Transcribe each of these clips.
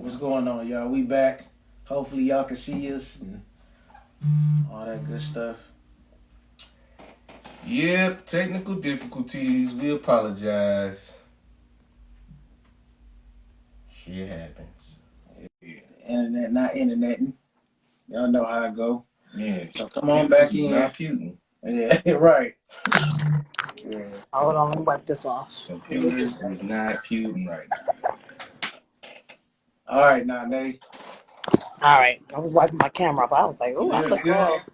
What's going on, y'all? We back. Hopefully, y'all can see us and all that good stuff. Yep, technical difficulties. We apologize. Shit happens. Internet, not interneting. Y'all know how it go. Yeah. So come on back in. Not Putin. Yeah, right. Yeah. Hold on, let me wipe this off. Computer is not Putin right now. All right, now, Nate. All right, I was wiping my camera off. I was like, "Oh, I Good, look good. well."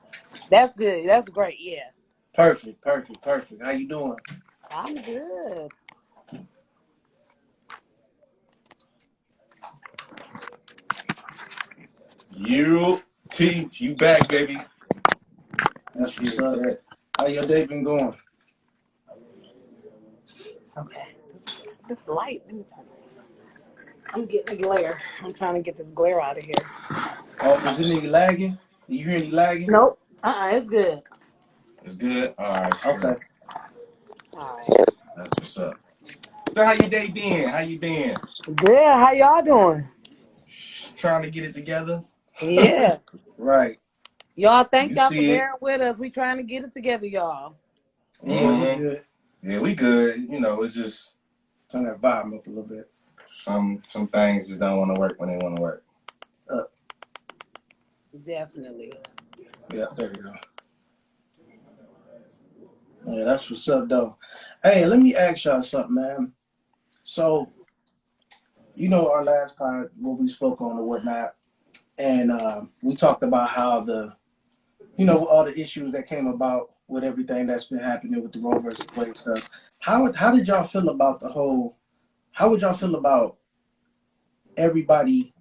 That's good. That's great. Yeah, Perfect. How you doing? I'm good. You back, baby. That's what's Yeah, up. that. How your day been going? Okay, this light. Let me turn this. I'm getting a glare. I'm trying to get this glare out of here. Oh, is it any lagging? Do you hear any lagging? Nope. It's good. It's good. All right, Okay. sure. All right. That's what's up. So how your day been? How you been? Good. How y'all doing? Trying to get it together. Yeah. Right. Y'all, thank You y'all for see it. bearing with us. We trying to get it together, y'all. Yeah, we Mm-hmm. good. Yeah, we good. It's just Turn that volume up a little bit. some things just don't want to work when they want to work. Definitely. Yeah, there we go. Yeah, that's what's up, though. Hey, let me ask y'all something, man. So, our last pod, what we spoke on or whatnot, and we talked about how all the issues that came about with everything that's been happening with the Roe versus Wade stuff. How did y'all feel about the whole? How would y'all feel about everybody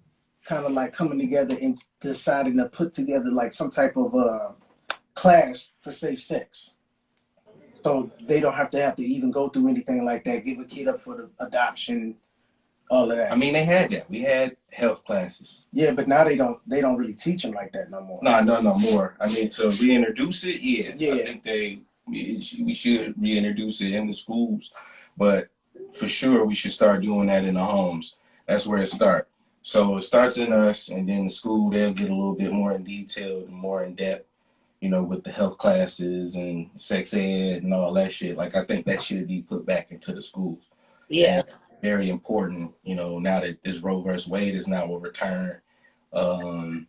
kind of like coming together and deciding to put together like some type of class for safe sex? So they don't have to even go through anything like that. Give a kid up for the adoption, all of I that. mean, they had that. We had health classes. Yeah, but now they don't really teach them like that no more. No more. I mean, to reintroduce it, yeah. I Yeah, think we should reintroduce it in the schools, but for sure we should start doing that in the homes. That's where it starts. So it starts in us, and then the school they'll get a little bit more in detail and more in depth, with the health classes and sex ed and all that shit. Like I think that should be put back into the schools. Yeah. And very important, now that this Roe versus Wade is now overturned. Um,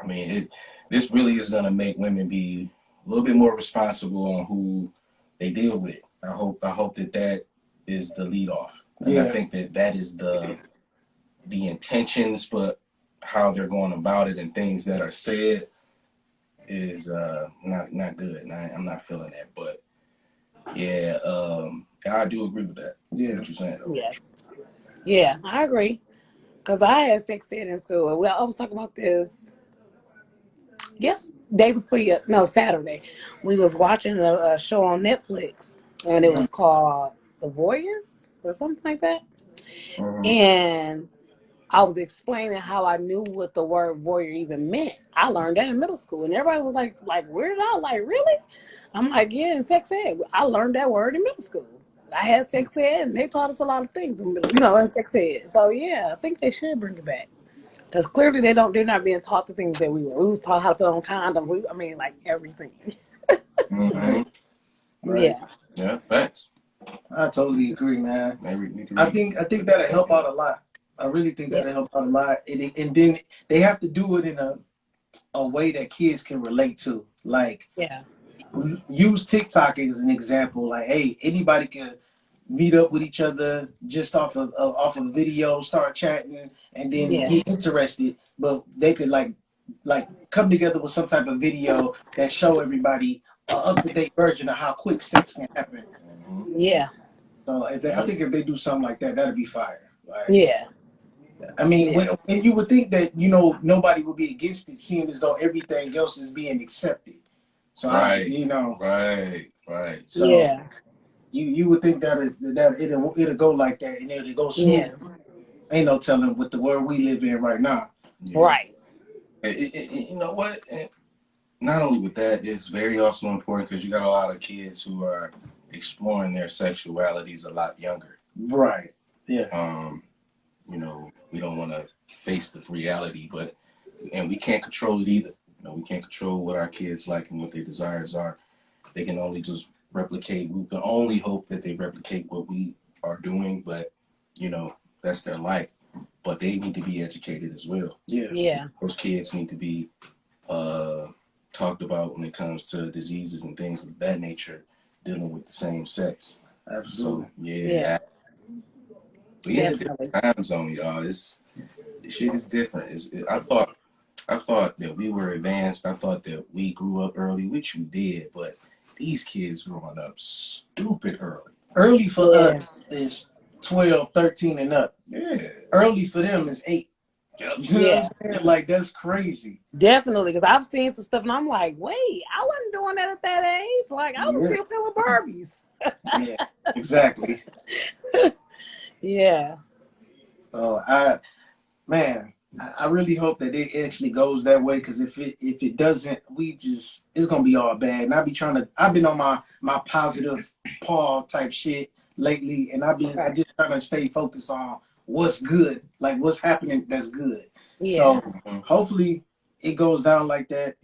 I mean, this really is going to make women be a little bit more responsible on who they deal with. I hope that is the lead off, and I yeah, think that is the intentions, but how they're going about it and things that are said is not good. And I'm not feeling that, but yeah, I do agree with that. yeah. What you're saying though. Yeah. Yeah. I agree. Cause I had sex ed in school. Well, I was talking about this. Yes, day before no Saturday, we was watching a show on Netflix, and it Mhm. was called The Warriors or something like that. Mm-hmm. And I was explaining how I knew what the word warrior even meant. I learned that in middle school, and everybody was like weirded out, like really? I'm like, yeah, in sex ed, I learned that word in middle school. I had sex ed, and they taught us a lot of things in in sex ed. So yeah, I think they should bring it back. Because clearly they're not being taught the things that we were. We was taught how to put on condoms. I mean, like everything. Right, Mm-hmm. right. Yeah. Yeah, facts. I totally agree, man. Maybe we need to I think that'll help out a lot. I really think Yeah. that'll help out a lot. And then they have to do it in a way that kids can relate to. Like Yeah. use TikTok as an example. Like, hey, anybody can meet up with each other just off of video, start chatting, and then Yeah. get interested. But they could like come together with some type of video that show everybody a up to date version of how quick sex can happen. Mm-hmm. Yeah. So I Yep. think if they do something like that, that'd be fire. Like, Yeah. I mean, Yeah. and you would think that nobody would be against it, seeing as though everything else is being accepted. So Right. Right. Right. so Yeah. you would think that it'll go like that and it'll go smooth. Yeah. Ain't no telling with the world we live in right now. Yeah. Right. You know what? Not only with that, it's very also important because you got a lot of kids who are exploring their sexualities a lot younger. Right. Yeah. Um, we don't want to face the reality, and we can't control it either. We can't control what our kids like and what their desires are. They can only just replicate. We can only hope that they replicate what we are doing, but that's their life. But they need to be educated as well. Yeah. Those kids need to be talked about when it comes to diseases and things of that nature, dealing with the same sex. Absolutely. So yeah. We in a different time zone, y'all. This shit is different. I thought that we were advanced. I thought that we grew up early, which we did, but these kids growing up stupid early. Early for us is 12, 13 and up. Yeah. Early for them is 8. You know what I'm saying? Like, that's crazy. Definitely, because I've seen some stuff and I'm like, wait, I wasn't doing that at that age. Like, I was still playing with Barbies. Yeah, exactly. Yeah. So I really hope that it actually goes that way, because if it doesn't, it's gonna be all bad. And I've been on my positive Paul type shit lately, and I just trying to stay focused on what's good, like what's happening that's good. Yeah. So hopefully it goes down like that.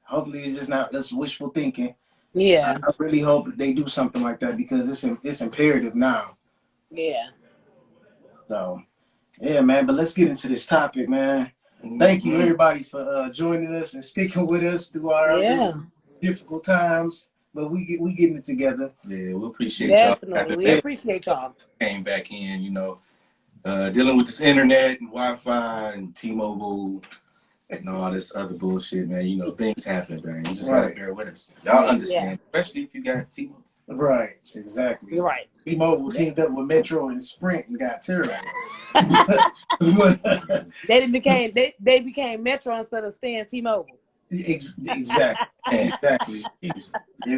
Hopefully it's just not that's wishful thinking. Yeah. I really hope that they do something like that, because it's imperative now. Yeah. So, yeah, man. But let's get into this topic, man. Thank you, everybody, for joining us and sticking with us through our difficult times. But we getting it together. Yeah, we appreciate y'all. Definitely, we appreciate y'all. Came back in, dealing with this internet and Wi-Fi and T-Mobile and all this other bullshit, man. Things happen, man. You just gotta bear with us. Y'all understand, especially if you got T-Mobile. Right, exactly. You're right. T-Mobile teamed up with Metro and Sprint and got terrible. They became Metro instead of staying T-Mobile. Exactly.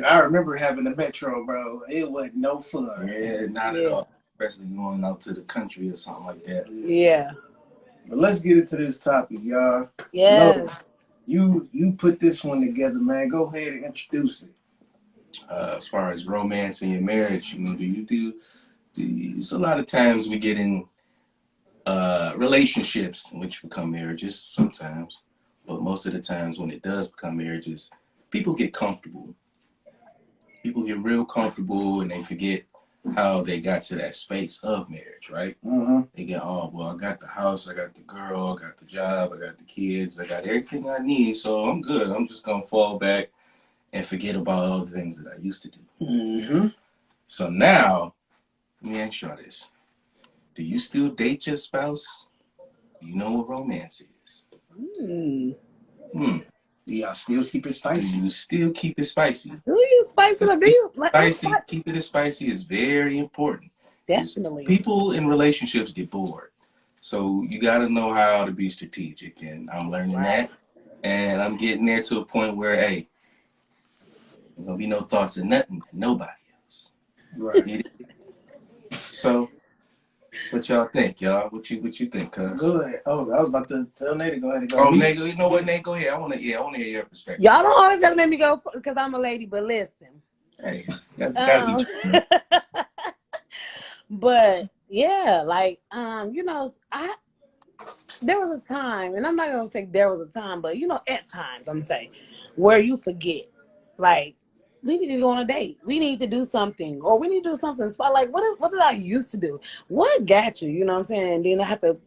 I remember having a Metro, bro. It was no fun. Yeah, not at all. Especially going out to the country or something like that. Yeah. But let's get into this topic, y'all. Yes. You put this one together, man. Go ahead and introduce it. As far as romance in your marriage, there's a lot of times we get in relationships which become marriages sometimes, but most of the times when it does become marriages, people get comfortable. People get real comfortable and they forget how they got to that space of marriage, right? Mm-hmm. They get, I got the house, I got the girl, I got the job, I got the kids, I got everything I need, so I'm good. I'm just gonna fall back and forget about all the things that I used to do. Mm-hmm. So now, let me ask y'all this. Do you still date your spouse? Do you know what romance is? Do y'all still keep it spicy? Do you still keep it spicy? Do you spice it up? Do you? Keep it spicy is very important. Definitely. People in relationships get bored. So you got to know how to be strategic. And I'm learning that. And I'm getting there to a point where, hey, there's going to be no thoughts of nothing, nobody else. Right. So, what y'all think, y'all? What you think, cuz? Go ahead. Oh, I was about to tell Nate to go ahead and go. Oh, Nate, you know what, Nate? Go ahead. I want to hear your perspective. Y'all don't always gotta make me go because I'm a lady, but listen. Hey, gotta be true. But yeah, like there was a time, and I'm not gonna say there was a time, but at times I'm saying where you forget, like, we need to go on a date. We need to do something, or we need to do something. Like, what did I used to do? What got you? You know what I'm saying? And then I have to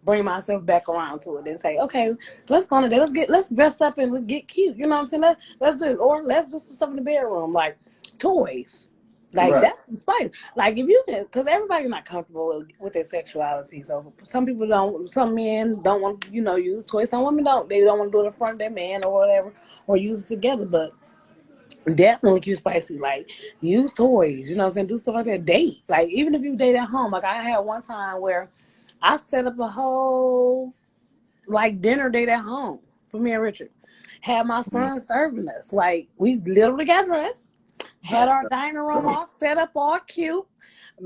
bring myself back around to it and say, okay, let's go on a date. Let's dress up and get cute. You know what I'm saying? Let's do it, or let's do some stuff in the bedroom, like toys. Like, that's some spice. Like, if you can, because everybody's not comfortable with their sexuality. So some people don't, some men don't want to, use toys. Some women don't. They don't want to do it in front of their man or whatever, or use it together. But definitely keep spicy. Like, use toys. You know what I'm saying? Do stuff like that. Date. Like, even if you date at home. Like, I had one time where I set up a whole, like, dinner date at home for me and Richard. Had my son serving us. Like, we literally got dressed. Had our dining room all set up, all cute.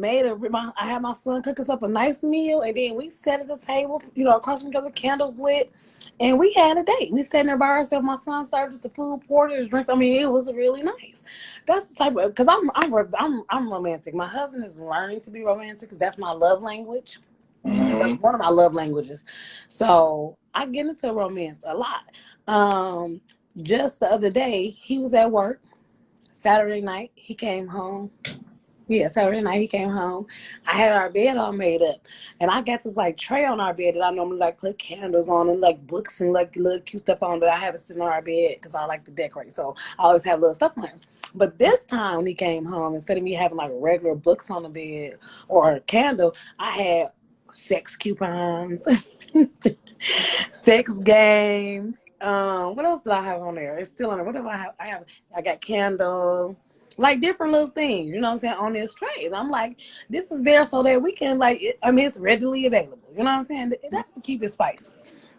I had my son cook us up a nice meal, and then we sat at the table, across from each other, candles lit, and we had a date. We sat there by ourselves. My son served us the food, poured us drinks. I mean, it was really nice. That's the type of, because I'm romantic. My husband is learning to be romantic because that's my love language. Mm-hmm. That's one of my love languages. So I get into romance a lot. Just the other day, he was at work. Saturday night, he came home. Yeah, Saturday night he came home. I had our bed all made up, and I got this like tray on our bed that I normally like put candles on and like books and like little cute stuff on, but I have it sitting on our bed because I like to decorate, so I always have little stuff on it. But this time when he came home, instead of me having like regular books on the bed or a candle, I had sex coupons, sex games. What else did I have on there? It's still on there. What do I have? I got candle, like different little things, you know what I'm saying, on this tray. And I'm like, this is there so that we can it's readily available. You know what I'm saying? That's to keep it spicy.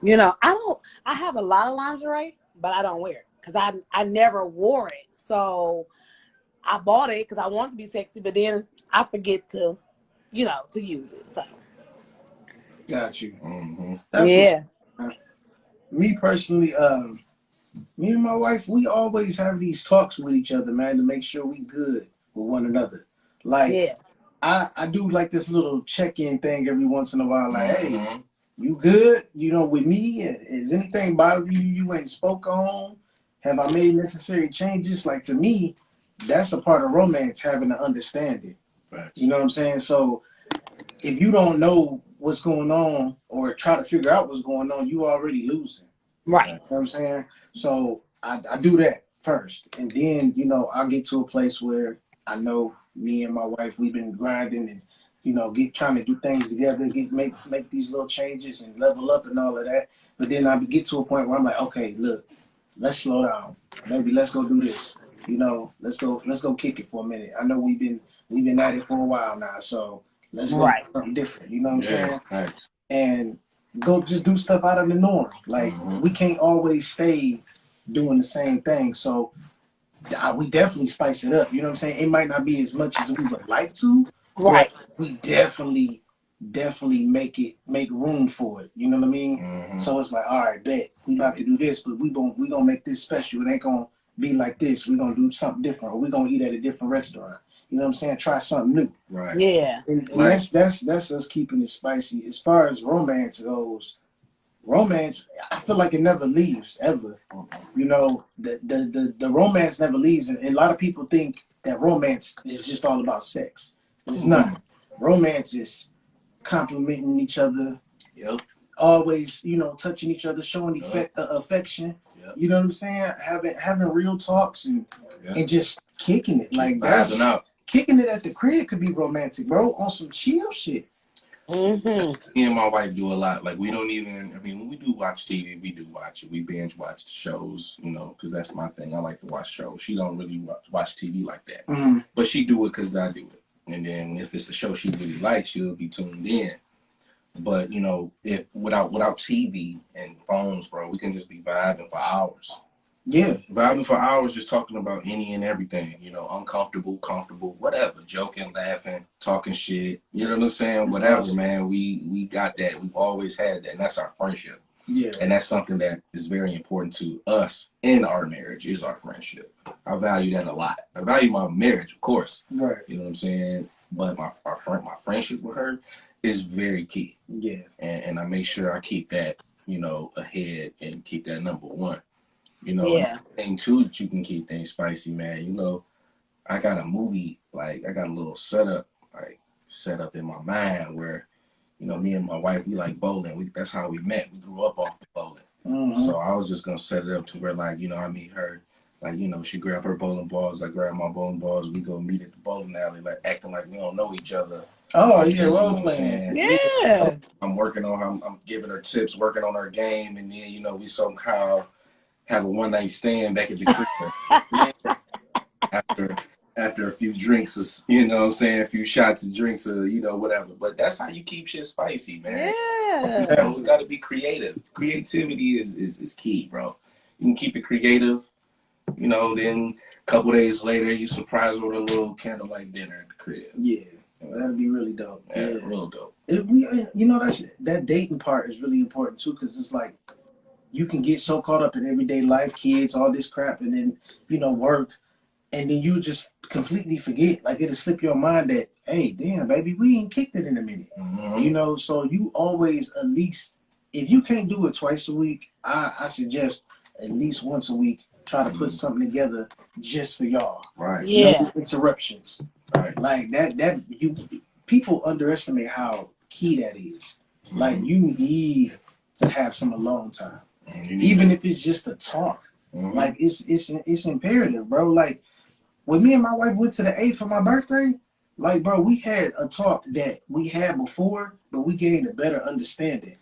You know, I have a lot of lingerie, but I don't wear it because I never wore it. So I bought it because I want to be sexy, but then I forget to, to use it. So Got you. Mm-hmm. That's what's yeah. me personally. Me and my wife, we always have these talks with each other, man, to make sure we good with one another. Like Yeah. I do like this little check-in thing every once in a while. Like, hey, Mm-hmm. you good? You know, with me? Is anything bothering you? You ain't spoke on? Have I made necessary changes? Like to me, that's a part of romance, having to understand it. Facts. You know what I'm saying? So if you don't know what's going on or try to figure out what's going on, you already losing. Right. You know what I'm saying? So I do that first. And then, I'll get to a place where I know me and my wife, we've been grinding and, trying to get things together, make these little changes and level up and all of that. But then I get to a point where I'm like, okay, look, let's slow down. Maybe let's go do this. Let's go kick it for a minute. I know we've been at it for a while now, so let's go do Right. something different. You know what I'm saying? Thanks. And go just do stuff out of the norm. Like Mhm. we can't always stay doing the same thing. So we definitely spice it up. You know what I'm saying? It might not be as much as we would like to, Right. but we definitely make room for it. You know what I mean? Mhm. So it's like, all right, bet we about to do this, but we gonna make this special. It ain't gonna be like this. We're gonna do something different, or we're gonna eat at a different restaurant. You know what I'm saying? Try something new. Right. Yeah. And Right. that's us keeping it spicy. As far as romance goes, romance, I feel like it never leaves ever. You know, the romance never leaves, and a lot of people think that romance is just all about sex. It's not. Romance is complimenting each other, Yep. always, touching each other, showing Yep. affection. Yep. You know what I'm saying? Having real talks Yep. and just kicking it. Like Vibing out. kicking it at the crib could be romantic, bro, on some chill shit. Mm-hmm. Me and my wife do a lot. Like we don't even. I mean, when we do watch TV, we do watch it. We binge watch shows, because that's my thing. I like to watch shows. She don't really watch TV like that, but she do it because I do it. And then if it's a show she really likes, she'll be tuned in. But if without TV and phones, bro, we can just be vibing for hours. Yeah. Vibing for hours, just talking about any and everything, uncomfortable, comfortable, whatever, joking, laughing, talking shit. You know what I'm saying? That's Whatever, awesome. man. We got that. We've always had that, and that's our friendship. Yeah. And that's something that is very important to us in our marriage is our friendship. I value that a lot. I value my marriage, of course. Right. You know what I'm saying? But my friendship with her is very key. Yeah. And I make sure I keep that, ahead and keep that number one. Yeah. Thing too that you can keep things spicy, man. I got a movie, like I got a little setup, set up in my mind where, me and my wife, we like bowling. That's how we met. We grew up off the bowling. Mm-hmm. So I was just gonna set it up to where, like, I meet her, like, she grab her bowling balls, I grab my bowling balls, we go meet at the bowling alley, like acting like we don't know each other. Oh yeah, You know role what I'm playing. saying? Yeah. I'm working on her, I'm giving her tips, working on her game, and then, we somehow have a one night stand back at the crib after a few drinks, a few shots of drinks, whatever. But that's how you keep shit spicy, man. Yeah. You got to be creative. Creativity is key, bro. You can keep it creative, then a couple days later you surprise her with a little candlelight dinner at the crib. Yeah, that'd be really dope. Yeah, Yeah. real dope. That dating part is really important too, because it's like you can get so caught up in everyday life, kids, all this crap, and then work, and then you just completely forget. Like it'll slip your mind that hey, damn, baby, we ain't kicked it in a minute. Mm-hmm. You know, so you always at least, if you can't do it twice a week, I suggest at least once a week, try to put something together just for y'all. Right. Yeah. No interruptions. Right. Like that you people underestimate how key that is. Like Mm-hmm. you need to have some alone time. You need Even to- if it's just a talk. Mhm. Like it's imperative, bro. Like when me and my wife went to the A for my birthday, like bro, we had a talk that we had before, but we gained a better understanding.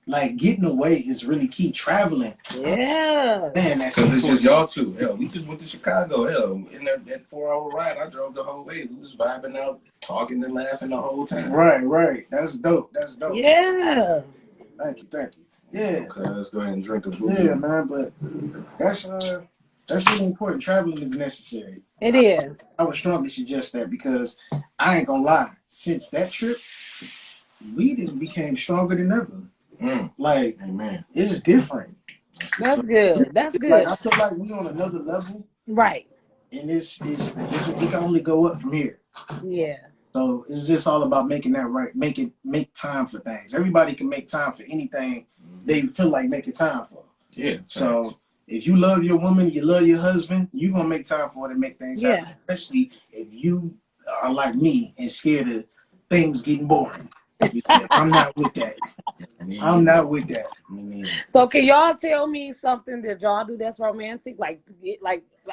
Like getting away is really key. Traveling, Yeah. man, that's Because it's just important. y'all two. Hell, we just went to Chicago. Hell, in that 4 hour ride, I drove the whole way. We was vibing out, talking and laughing the whole time. Right. That's dope. That's dope. Yeah. Thank you. Yeah. Okay, let's go ahead and drink a blue. Yeah, man, but that's really important. Traveling is necessary. It is. I would strongly suggest that because I ain't gonna lie. Since that trip, we didn't became stronger than ever. Mm. Like Amen. it's different. That's good. That's Like good. I feel like we on another level, Right. and it can only go up from here. Yeah. So it's just all about making that right, make time for things. Everybody can make time for anything they feel like making time for. Yeah. So if you love your woman, you love your husband, you're gonna make time for it and make things happen. Yeah. Especially if you are like me and scared of things getting boring. I'm not with that. I'm not with that. Me neither. So can y'all tell me something that y'all do that's romantic?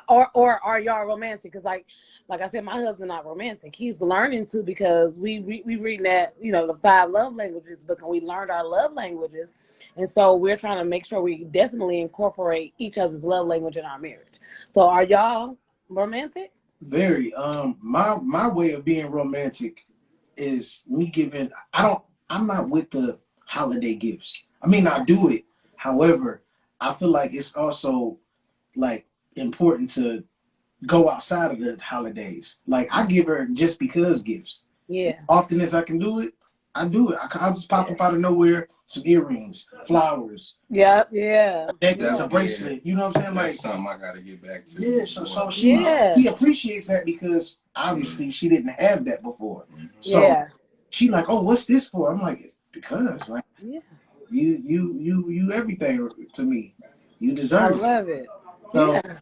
Or are y'all romantic? Because like I said, my husband not romantic. He's learning to because we reading that, the 5 love languages book, and we learned our love languages. And so we're trying to make sure we definitely incorporate each other's love language in our marriage. So are y'all romantic? Very. My way of being romantic is me giving. I'm not with the holiday gifts. I mean, I do it. However, I feel like it's also like important to go outside of the holidays. Like I give her just because gifts. Yeah. Often as I can do it, I do it. I'll just pop up out of nowhere, some earrings, flowers, Yep. Yeah. necklace, a bracelet. You know what I'm saying? That's Like, something I gotta get back to. yeah. So Yeah. she appreciates that because obviously she didn't have that before. So Yeah. she like, oh, what's this for? I'm like, because like Yeah. you everything to me. You I deserve it. love it. So Yeah.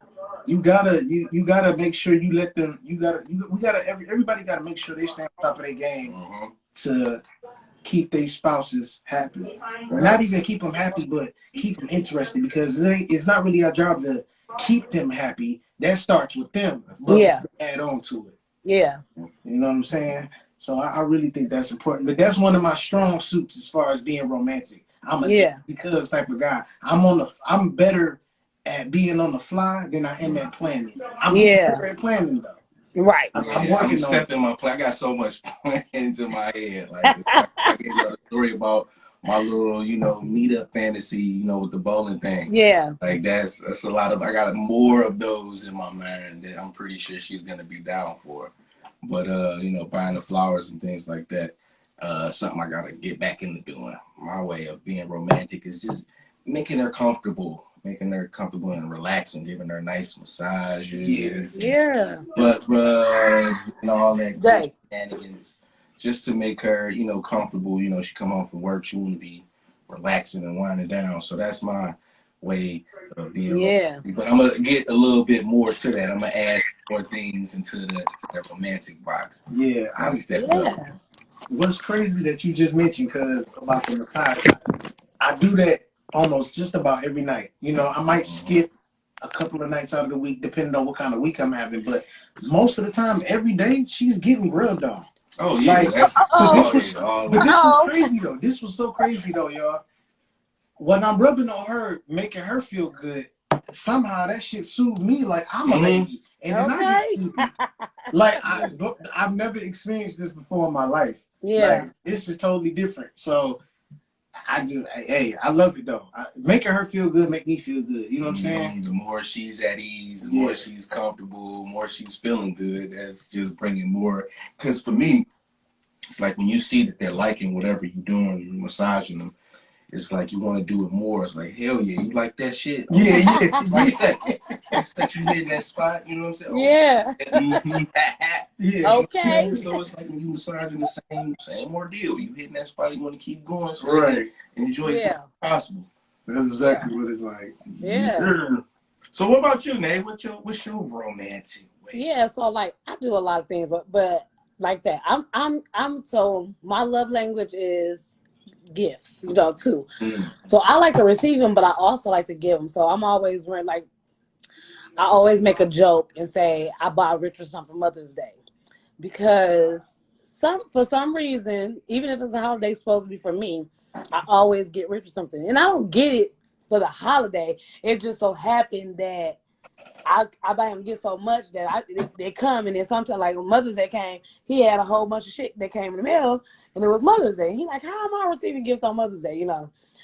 you gotta make sure you let them. Everybody gotta make sure they stay on top of their game Mm-hmm. to keep their spouses happy. Not even keep them happy, but keep them interested because it's not really our job to keep them happy. That starts with them, but Yeah. we add on to it. Yeah. You know what I'm saying? So I really think that's important. But that's one of my strong suits as far as being romantic. I'm a Yeah. just because type of guy. I'm better at being on the fly than I am at planning. I'm better at planning though. Right. I'm I'm working on it. stepping my play. I got so much plans in my head. Like I gave you a story about my little, meetup fantasy, with the bowling thing. Yeah. Like that's a lot of. I got more of those in my mind that I'm pretty sure she's gonna be down for. But buying the flowers and things like that, something I gotta get back into doing. My way of being romantic is just making her comfortable and relaxing, giving her nice massages, Yeah. butt rubs, and all that good Right. shenanigans, just to make her, comfortable. She come home from work, she want to be relaxing and winding down. So that's my way of being Yeah. romantic. But I'm gonna get a little bit more to that. I'm gonna add more things into the romantic box. Yeah, I'm stepping up. Yeah. what's crazy that you just mentioned because about the massage. I do that almost just about every night. I might skip a couple of nights out of the week depending on what kind of week I'm having, but most of the time, every day she's getting rubbed on. Oh yeah, Like, that's but this was Uh-oh. crazy though. This was so crazy though, y'all. When I'm rubbing on her, making her feel good, somehow that shit soothed me like I'm a lady, and then I get Okay. sleepy. Like I've never experienced this before in my life. Yeah. Like this is totally different. So I love it though. Making her feel good make me feel good. You know what I'm saying? The more she's at ease, the more she's comfortable, the more she's feeling good. That's just bringing more. Because for me, it's like when you see that they're liking whatever you're doing, you're massaging them. it's like you want to do it more. It's like, hell yeah, you like that shit? Yeah, yeah, It's like sex. It's like you hitting that spot, you know what I'm saying? Yeah. Mhm. yeah. Okay. So it's like when you massaging the same ordeal. You hitting that spot, you want to keep going so Right. you can enjoy as much Yeah. as possible. That's exactly what it's like. Yeah. Sure. So what about you, Nate? What's your romantic way? Yeah. So like I do a lot of things, but like that. I'm so my love language is gifts, too. Mm. So I like to receive them, but I also like to give them. So I'm always like I always make a joke and say I bought Richard something for Mother's Day because for some reason, even if it's a holiday supposed to be for me, I always get Richard something, and I don't get it for the holiday. It just so happened that I buy him gifts so much that they come, and then sometimes like when Mother's Day came, he had a whole bunch of shit that came in the mail, and it was Mother's Day. He like, how am I receiving gifts on Mother's Day?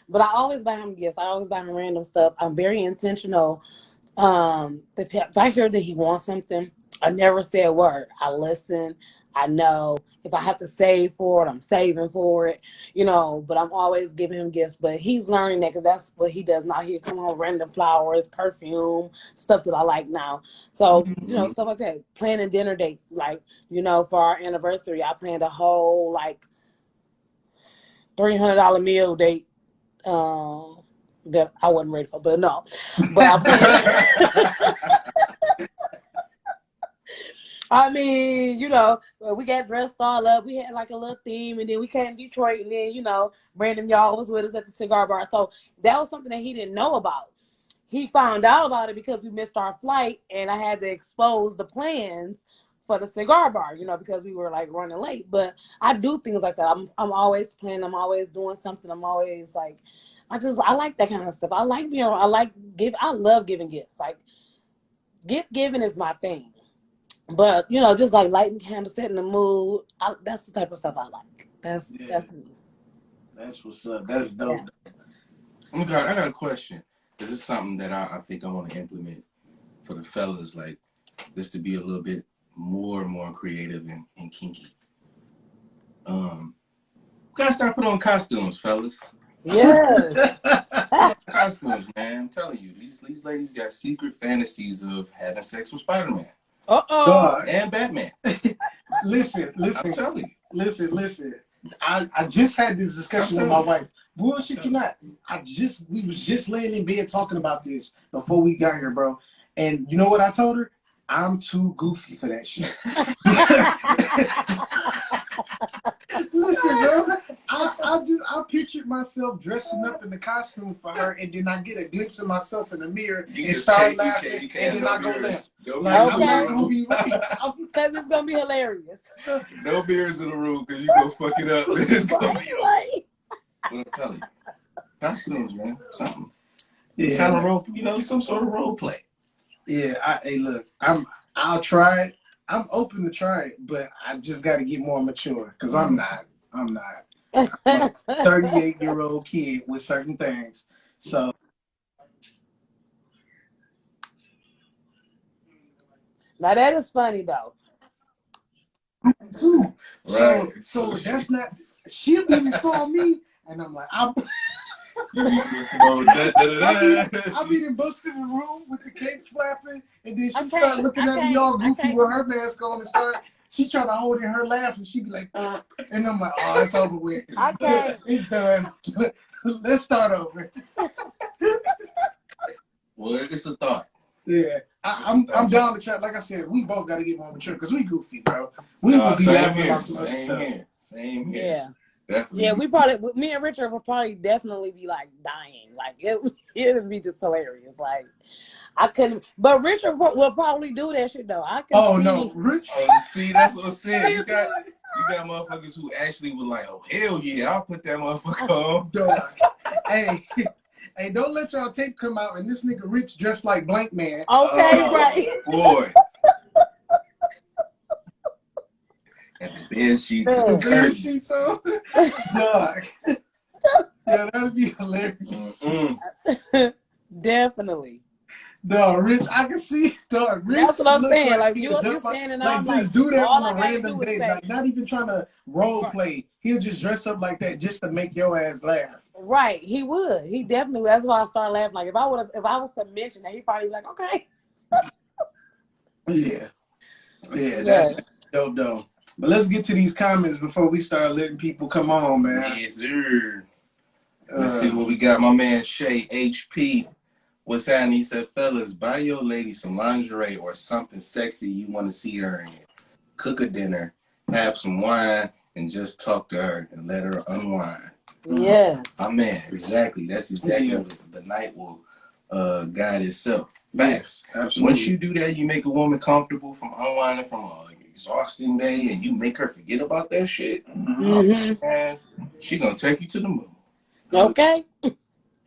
But I always buy him gifts. I always buy him random stuff. I'm very intentional. If I hear that he wants something, I never say a word. I listen. I know if I have to save for it, I'm saving for it, but I'm always giving him gifts. But he's learning that because that's what he does now. He'll come home random flowers, perfume, stuff that I like now. So, stuff like that. Planning dinner dates. Like, for our anniversary, I planned a whole like $300 meal date. That I wasn't ready for, but no. But I planned. I mean, we got dressed all up. We had like a little theme, and then we came to Detroit, and then, Brandon y'all was with us at the cigar bar. So that was something that he didn't know about. He found out about it because we missed our flight, and I had to expose the plans for the cigar bar, because we were like running late. But I do things like that. I'm always planning. I'm always doing something. I'm always like, I like that kind of stuff. I love giving gifts. Like gift giving is my thing. But just like lighting candles, setting the mood. That's the type of stuff I like. That's me. That's what's up. That's dope. I got a question. This is something that I think I want to implement for the fellas, like this to be a little bit more creative and kinky. Gotta start putting on costumes, fellas. Yes. Costumes, man. I'm telling you, these ladies got secret fantasies of having sex with Spider-Man. Dog. And Batman. Listen. I'm telling you. Listen. I just had this discussion with my wife. Bullshit you not. We was just laying in bed talking about this before we got here, bro. And you know what I told her? I'm too goofy for that shit. Listen, bro. I pictured myself dressing up in the costume for her, and then I get a glimpse of myself in the mirror and start laughing, and then I go left. Like, I'm not gonna be right. Because it's gonna be hilarious. No beers in the room because you go fuck it up. It's gonna be Right. But I'm telling you, costumes, man, something. Yeah. Kind of role, some sort of role play. Yeah, hey, look, I'll try it. I'm open to try it, but I just got to get more mature because I'm not a 38-year-old kid with certain things. So now that is funny though. too. Right. So that's not. She really saw me, and I'm like, I've been busted in the room with the cape flapping, and then she started looking at me all goofy with her mask on and started. She tried to hold in her laugh, and she'd be like, and I'm like, oh, it's over with. Okay. It's done. Let's start over. Well, it's a thought. Yeah, I'm down to try. Like I said, we both got to get more mature because we goofy, bro. We will be laughing about some other stuff. Same here. Yeah. Definitely. Yeah, me and Richard would probably definitely be like dying. Like it would be just hilarious. Like I couldn't, but Richard will probably do that shit though. I can. No, Rich. See, that's what I'm saying. You got motherfuckers who actually were like, oh hell yeah, I'll put that motherfucker on. Dog. Hey, don't let y'all tape come out and this nigga Rich dressed like Blank Man. Okay, right. Boy. And the bed sheets and the curtains. Dog. Yeah, that'd be hilarious. Definitely. No, Rich, I can see dog. Rich That's what I'm look saying. like Like he'll you jump out, saying, and like I'm like, just do that all on I a gotta random do is day, say, like not even trying to role right, play. He'll just dress up like that just to make your ass laugh. right. He would. He definitely. That's why I started laughing. Like if I would have, if I was to mention that, he'd probably be like, okay, Yeah, yeah, yes. that's dope though. But let's get to these comments before we start letting people come on, man. Yes, sir. Let's see what we got. My man Shay HP. What's happening? He said, fellas, buy your lady some lingerie or something sexy you want to see her in. Cook a dinner, have some wine, and just talk to her and let her unwind. Yes. Amen. Exactly. That's exactly Yeah. what the night will guide itself. Yes, Facts. absolutely. Once you do that, you make a woman comfortable from unwinding from an exhausting day, and you make her forget about that shit. Mm-hmm. And she gonna take you to the moon. Okay.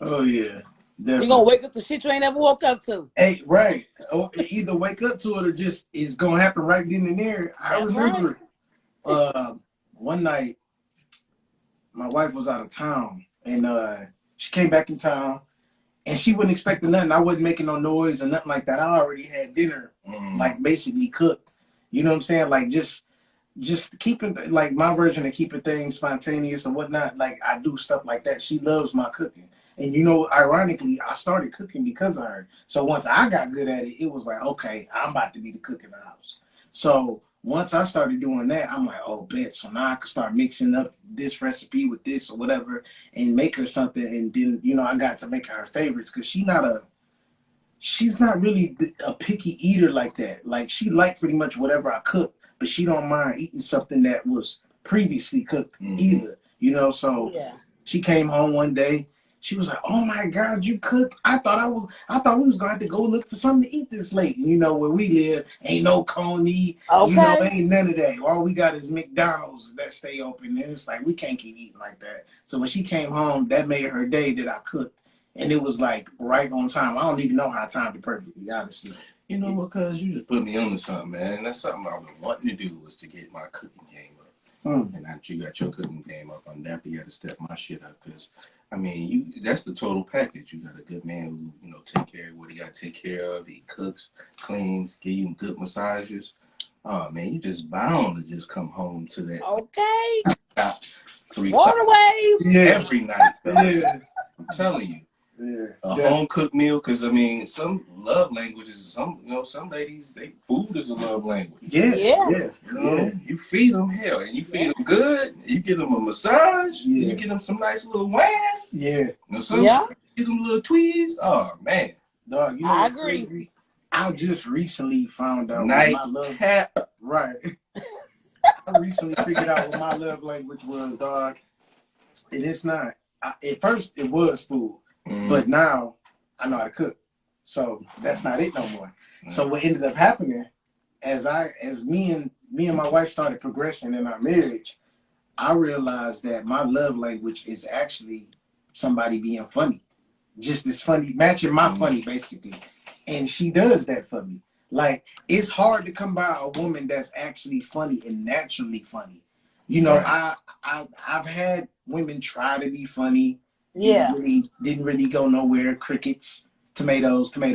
Oh yeah, You definitely. gonna wake up to shit you ain't ever woke up to. Hey, right. Or either wake up to it or just it's gonna happen right then and there. I That's remember one night my wife was out of town and she came back in town and she wasn't expecting nothing. I wasn't making no noise or nothing like that. I already had dinner like basically cooked. You know what I'm saying? Like just keeping like my version of keeping things spontaneous and whatnot. Like I do stuff like that. She loves my cooking. And you know, ironically, I started cooking because of her. So once I got good at it, it was like, okay, I'm about to be the cook in the house. So once I started doing that, I'm like, oh, bet. So now I can start mixing up this recipe with this or whatever and make her something. And then, you know, I got to make her favorites because she's not really a picky eater like that. Like she liked pretty much whatever I cook, but she don't mind eating something that was previously cooked either. You know, so Yeah. she came home one day. She was like, "Oh my God, you cook! I thought we was gonna have to go look for something to eat this late. And you know where we live, ain't no Coney, you know, Okay. ain't none of that. All we got is McDonald's that stay open. And it's like we can't keep eating like that. So when she came home, that made her day that I cooked, and it was like right on time. I don't even know how I timed it perfectly, honestly. You know, because you just put me on to something, man. And that's something I've been wanting to do was to get my cooking game up. And now that you got your cooking game up, I'm definitely got to step my shit up because, I mean, that's the total package. You got a good man who, you know, take care of what he got to take care of. He cooks, cleans, give you good massages. Oh, man, you just bound to just come home to that. Okay. 3 Water waves. every night, fellas. Yeah, I'm telling you. yeah. A home cooked meal, because I mean, some love languages, some ladies, they food is a love language. Yeah, Yeah. yeah, You know, yeah. you feed them hell, and you feed them good. You give them a massage. Yeah. You give them some nice little wine. Yeah. You know, some Yeah. give them little tweeze. Oh man, Dog, you know I what's agree. crazy? I just recently found out what my love nightcap. right. I recently figured out what my love language was, dog. And it's not. At first, it was food, but now I know how to cook. So that's not it no more. So what ended up happening, as me and my wife started progressing in our marriage, I realized that my love language is actually somebody being funny, just as funny, matching my funny basically, and she does that for me. Like it's hard to come by a woman that's actually funny and naturally funny. You know, Right. I've had women try to be funny. Yeah. Didn't really go nowhere. Crickets, tomatoes. Right.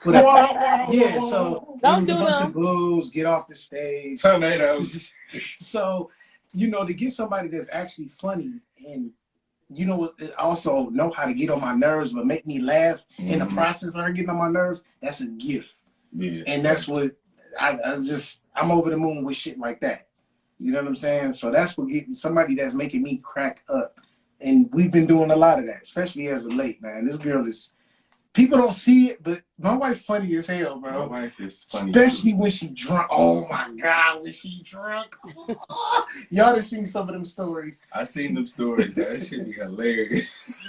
Whatever. Yeah, so there Don't was a do bunch them. of boos, get off the stage. Tomatoes. So, you know, to get somebody that's actually funny and you know, also know how to get on my nerves, but make me laugh in the process of her getting on my nerves, that's a gift. Yeah. And that's what I'm over the moon with shit like that. You know what I'm saying? So that's what getting somebody that's making me crack up. And we've been doing a lot of that, especially as of late, man. This girl is, people don't see it, but my wife funny as hell, bro. My wife is funny. Especially when she drunk. Oh my God, when she drunk. Y'all done seen some of them stories. I seen them stories. That should be hilarious.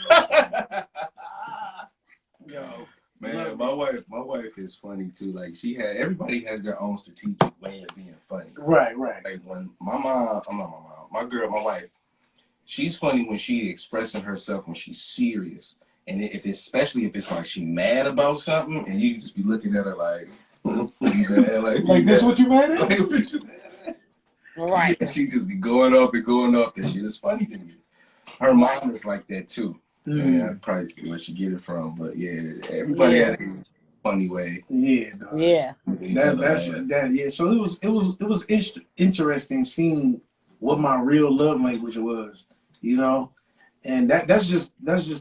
Yo. Man, my wife is funny too. Like everybody has their own strategic way of being funny. Right. Like when my wife, she's funny when she expressing herself when she's serious. And especially if it's like she mad about something and you just be looking at her like like this what you mad at? Like, what you mad at? Right. And she just be going up and going up. That shit is funny to me. Her mom is like that too. Yeah, probably where she get it from. But yeah, everybody had funny way. Yeah, dog. Yeah. Get each other mad. Yeah. So it was interesting seeing what my real love language was, you know, and that's just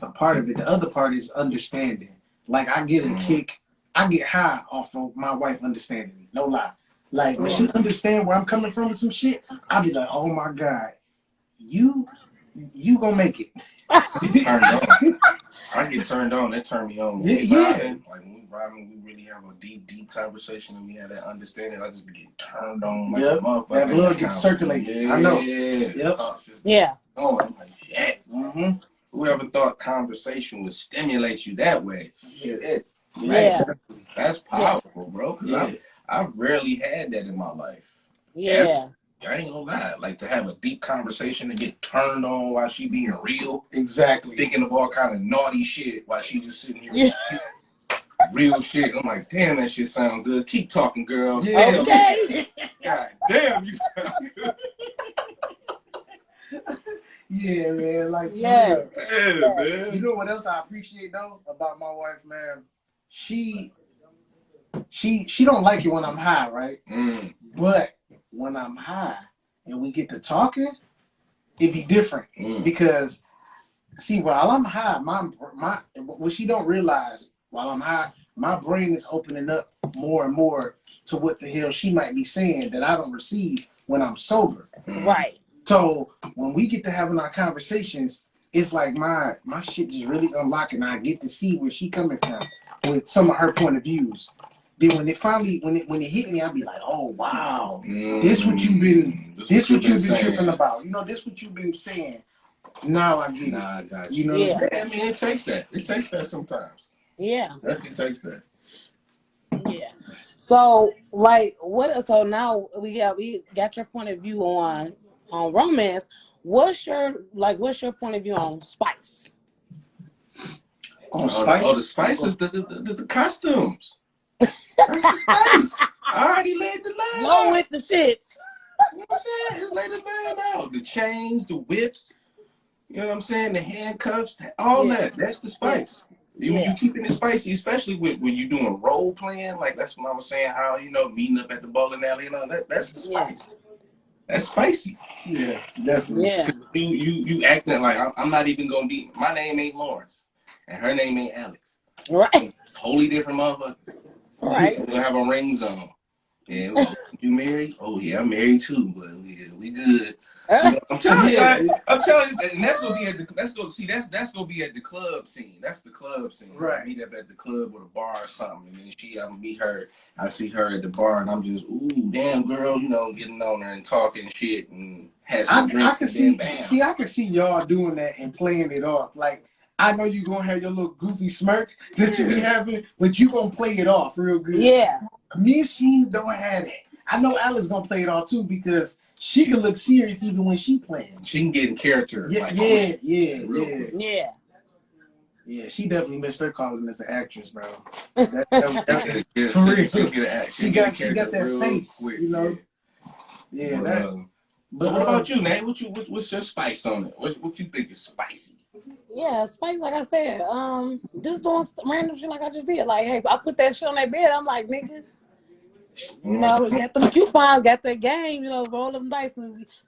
a part of it. The other part is understanding. Like I get a kick, I get high off of my wife understanding me. No lie. Like when she understand where I'm coming from with some shit, I'll be like, oh my god, you gonna make it. Turned on. I get turned on. That turned me on. When we riding, like when we riding, we really have a deep conversation, and we have that understanding. I just get turned on like a motherfucker. That blood gets circulated. Yeah, I know. Yep. Yeah. Oh, I'm like shit. Mm-hmm. Whoever thought conversation would stimulate you that way? Shit, Yeah. that's powerful, bro. Yeah. I've rarely had that in my life. Yeah. I ain't gonna lie. Like to have a deep conversation and get turned on while she being real, Exactly. thinking of all kind of naughty shit while she just sitting here real shit. I'm like, damn, that shit sound good. Keep talking, girl. Yeah. Okay. God damn, you sound good. Yeah, man. Like, Yeah. Yeah, man. you know what else I appreciate though about my wife, man? She don't like it when I'm high, right? But when I'm high and we get to talking, it be different because see, while I'm high, my what she don't realize while I'm high, my brain is opening up more and more to what the hell she might be saying that I don't receive when I'm sober. Right. So when we get to having our conversations, it's like my shit just really unlocking. I get to see where she coming from with some of her point of views. Then when it finally when it hit me, I'll be like, oh wow, this what you've been tripping about. You know, this what you've been saying. Now I get it. I got You you. know Yeah. what I'm saying? I mean, it takes that. It takes that sometimes. Yeah. It takes that. Yeah. So like what so now we got your point of view on romance. What's your point of view on spice? On spice? The spice is the costumes. That's the spice. I already laid the line Go out. with the shits. You know what I'm saying? It's laid the line out. The chains, the whips, you know what I'm saying? The handcuffs, all that. That's the spice. You keeping it spicy, especially when you're doing role playing. Like that's what I was saying, how, you know, meeting up at the bowling alley and all that. That's the spice. That's spicy. Yeah, definitely. Yeah. You acting like I'm not even gonna be. My name ain't Lawrence, and her name ain't Alex. Right. Totally different motherfucker. Right. We'll have our rings on. Yeah, you married? Oh yeah, I'm married too, but yeah, we good. You know, I'm telling you, and that's gonna be at the that's gonna be at the club scene. That's the club scene. Right. Meet up at the club or the bar or something, and then I meet her. I see her at the bar, and I'm just, ooh, damn girl, you know, getting on her and talking shit and had some drinks. I can see y'all doing that and playing it off. Like I know you gonna have your little goofy smirk that you be having, but you gonna play it off real good. Yeah. Me and she don't have that. I know Alice gonna play it off too because she can look serious even when she playing. She can get in character. Yeah, like, yeah. Yeah. Yeah, she definitely missed her calling as an actress, bro. For real. She got that face, quick, you know. Yeah, so what about you, Nate? What's your spice on it? What you think is spicy? Yeah, spice, like I said, just doing random shit like I just did. Like, hey, I put that shit on that bed. I'm like, nigga, you know, we got them coupons, got that game, you know, roll them dice,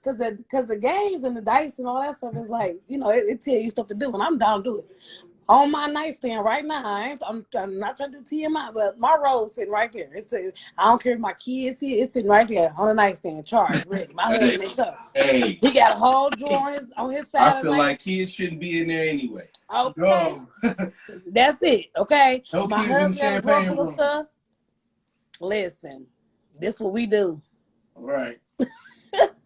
because the games and the dice and all that stuff is like, you know, it tell you stuff to do, and I'm down to do it. On my nightstand right now, I'm not trying to do TMI, but my roll is sitting right there. I don't care if my kids see it, it's sitting right there on the nightstand, charged, ready. My husband makes up. Hey, he got a whole drawer on his side. I feel like kids shouldn't be in there anyway. Okay, that's it. Okay, no my kids in husband got a drawer full of stuff. Listen, this what we do. Right.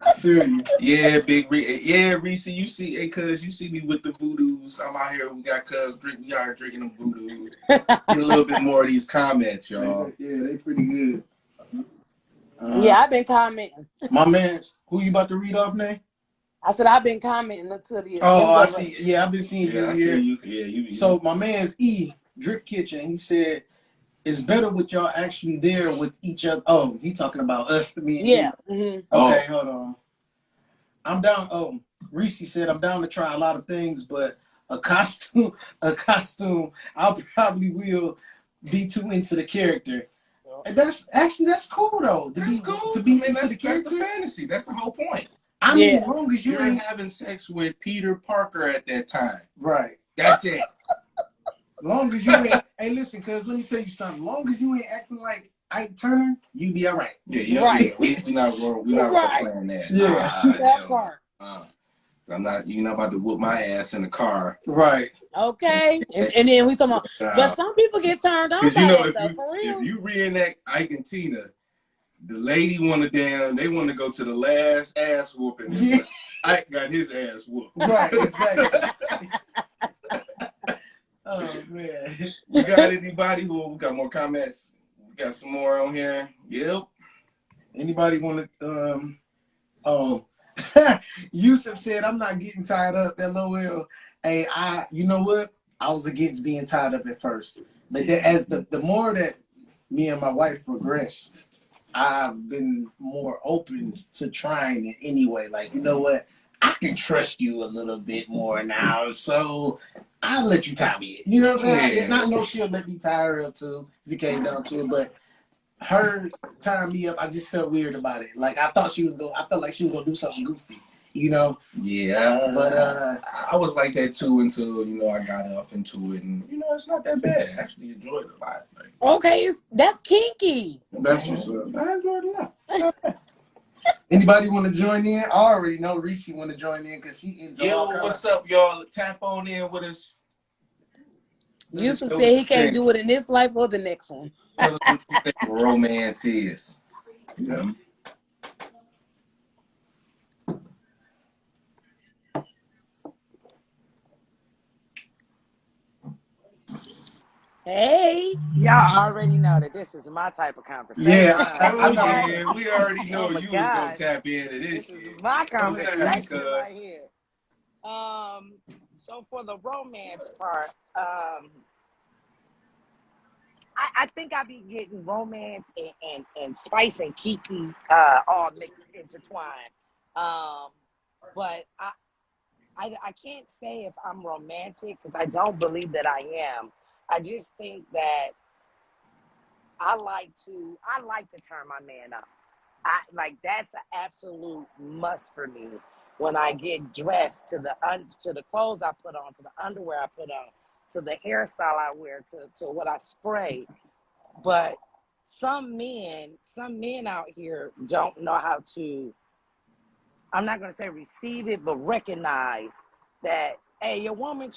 I feel you. Yeah, Big Reese. Yeah, Reese, you see, hey, cuz you see me with the voodoos. I'm out here. We got cuz we out here drinking them voodoos. Get a little bit more of these comments, y'all. Yeah, they pretty good. Yeah, I've been commenting. My man, who you about to read off, Nate? I said I've been commenting until the. Oh, I see. Yeah, I've been seeing you here. You. So my man's Drip Kitchen. He said it's better with y'all actually there with each other. Oh, he talking about us. Me. Yeah. Mm-hmm. Okay, hold on. I'm down. Oh, Reese said I'm down to try a lot of things, but a costume, I probably will be too into the character. And that's cool though. That's cool. To be I mean, into the that's the character. fantasy. That's the whole point. I mean, Yeah. as long as you You're ain't having sex with Peter Parker at that time. right. That's it. Long as you ain't, hey, listen, cuz let me tell you something. Long as you ain't acting like Ike Turner, you be all right. Yeah. Right. We not gonna Right. plan that. Yeah. That part. You're not about to whoop my ass in the car. Right. Okay. And then we talking about, but some people get turned on Because by you know, that though, for if real. you reenact Ike and Tina, the lady they want to go to the last ass whooping. Yeah. Ike got his ass whooped. Right, exactly. Oh man. We got anybody who we got more comments? We got some more on here. Yep. Anybody want to oh Yusuf said I'm not getting tied up, LOL. Hey, you know what? I was against being tied up at first. But then as the more that me and my wife progress, I've been more open to trying it anyway. Like, you know what? I can trust you a little bit more now, so I'll let you tie me in. You know what I'm saying? Yeah. And I know she'll let me tie her up too if it came down to it, but her tying me up, I just felt weird about it. Like I felt like she was gonna do something goofy, you know? Yeah. But I was like that too until, I got off into it, and it's not that bad. I actually enjoyed it a lot. Like, Okay, that's kinky. that's what's up. I enjoyed it a lot. Anybody want to join in? I already know Reese want to join in because she enjoyed all kinds what's up, y'all? Tap on in with us. Yusuf said he can't do it in this life or the next one. Tell us what you think romance is. Yeah. Hey, Y'all already know that this is my type of conversation. Yeah, Oh, I know. yeah, we already know Oh my you was gonna God. tap into this This shit. is my conversation cuz. right here. So for the romance part, I think I be getting romance and spice and kiki all mixed intertwined. But I can't say if I'm romantic because I don't believe that I am. I just think that I like to turn my man up. That's an absolute must for me. When I get dressed, to the clothes I put on, to the underwear I put on, to the hairstyle I wear, to what I spray. But some men out here don't know how to, I'm not gonna say receive it, but recognize that, hey, your woman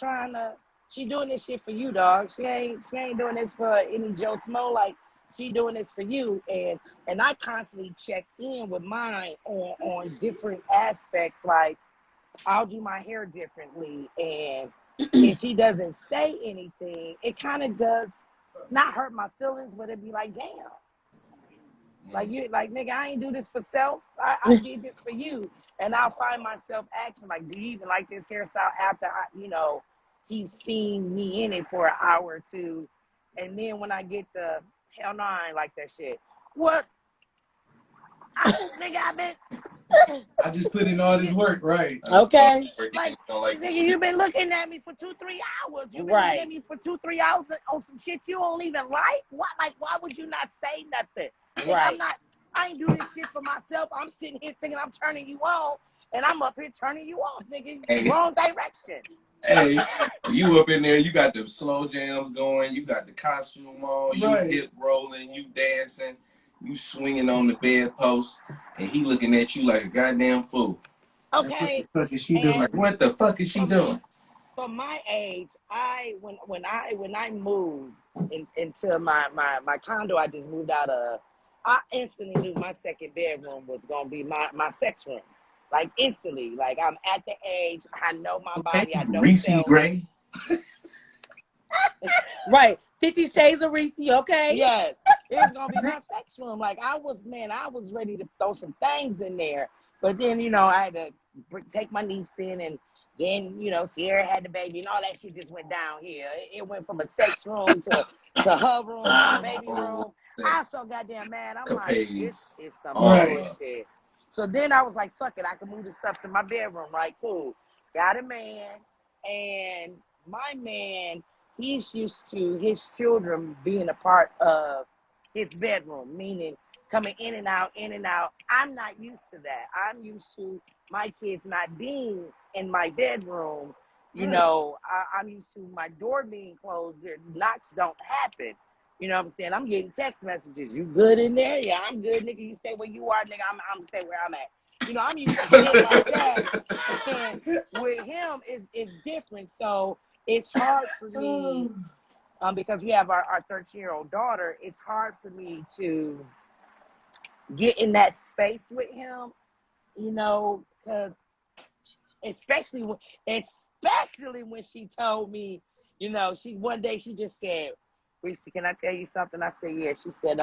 she doing this shit for you, dog. She ain't doing this for any Joe Smo. Like, she doing this for you. And I constantly check in with mine on different aspects. Like, I'll do my hair differently. And if he doesn't say anything, it kind of does not hurt my feelings, but it'd be like, damn. Like, nigga, I ain't do this for self. I did this for you. And I'll find myself asking, like, do you even like this hairstyle after he's seen me in it for an hour or two? And then when I get the, hell no, I ain't like that shit. What? I just put in all this work, right? okay. Like, nigga, you've been looking at me for 2-3 hours. You've been Right. looking at me for 2-3 hours on some shit you don't even like. Why? Like, why would you not say nothing? Right. I ain't doing this shit for myself. I'm sitting here thinking I'm turning you on, and I'm up here turning you off, nigga. Hey. Wrong direction. Hey, you up in there, you got the slow jams going, you got the costume on, you Right. hip rolling, you dancing, you swinging on the bedpost, and he looking at you like a goddamn fool. Okay. What the fuck is she doing? Like, what the fuck is she doing? For my age, when I moved into my condo I just moved out of, I instantly knew my second bedroom was gonna be my sex room. Like, instantly. Like, I'm at the age, I know my body, I know Reese self. Gray. Right. 50 Shades of Reese, okay? Yes, it's gonna be my sex room. Like, I was ready to throw some things in there, but then I had to take my niece in, and then Sierra had the baby, and all that shit just went down here. It went from a sex room to her room to baby room. I was so goddamn mad. I'm like, this is some bullshit. So then I was like, fuck it, I can move the stuff to my bedroom, right? Cool. Got a man, and my man he's used to his children being a part of his bedroom, meaning coming in and out, in and out. I'm not used to that. I'm used to my kids not being in my bedroom. You Right. know, I'm used to my door being closed. Their knocks don't happen. You know what I'm saying? I'm getting text messages. You good in there? Yeah, I'm good, nigga. You stay where you are, nigga. I'm stay where I'm at. You know, I'm used to shit like that. And with him, it's different. So it's hard for me because we have our 13-year-old daughter. It's hard for me to get in that space with him, you know, because especially when she told me, you know, one day she just said, Reese, can I tell you something? I said, yeah. She said,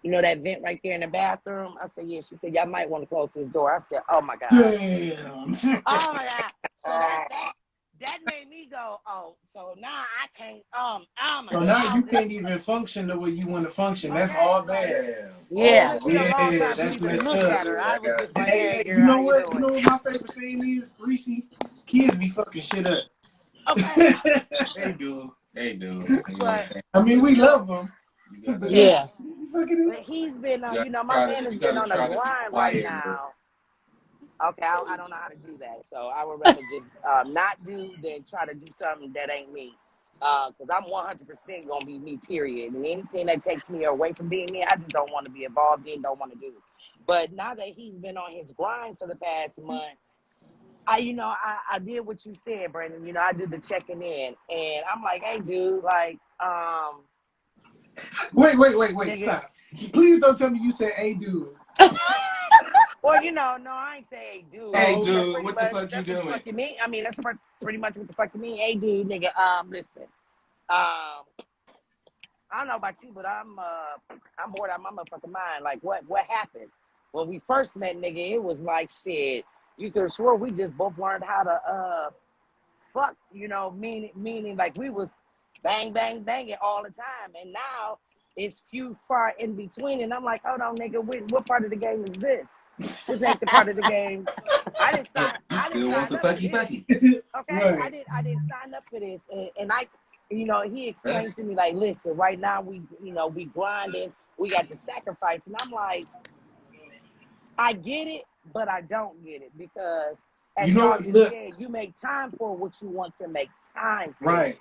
you know that vent right there in the bathroom? I said, yeah. She said, y'all might want to close this door. I said, oh my God. Damn. Oh my God. So that made me go, oh, so now I can't, So now you can't even function the way you want to function. That's Okay. all bad. Damn. Yeah. It took me a long Yeah, time to that's even messed look up. at her. I was just like, Hey, hey, hey, girl, how you you doing? know what my favorite saying is, Reese? Kids be fucking shit up. Okay. They do. They do. You know what I'm But saying? I mean, we love them, You gotta, but Yeah. they fucking but he's been, you gotta you know, my try man to, has you been gotta on a try to be grind right quiet, bro. now. Okay, I don't know how to do that. So I would rather just not do than try to do something that ain't me. Because I'm 100% going to be me, period. And anything that takes me away from being me, I just don't want to be involved in, don't want to do. But now that he's been on his grind for the past month, I did what you said, Brandon. You know, I did the checking in. And I'm like, hey, dude, like, Wait, nigga. stop. Please don't tell me you said, hey, dude. Well, you know, no, I ain't say, hey, dude. Hey, Oh, That's dude, pretty what the much, fuck you that's what the doing? fuck you mean. I mean, that's pretty much what the fuck you mean. Hey, dude, nigga, listen. I don't know about you, but I'm bored out of my motherfucking mind. Like, what happened? When we first met, nigga, it was like, shit, you could have swore we just both learned how to, fuck, you know, meaning like we was bang, bang, banging all the time. And now it's few far in between. And I'm like, hold on, nigga, what part of the game is this? This ain't the part of the game. I didn't You still want sign the up for fucky this. fucky? Okay. right. I didn't sign up for this. And I, you know, he explained That's to me like, listen, right now we grinding, we got to sacrifice. And I'm like, I get it, but I don't get it because You as know y'all what? just Look, said, you make time for what you want to make time for. right.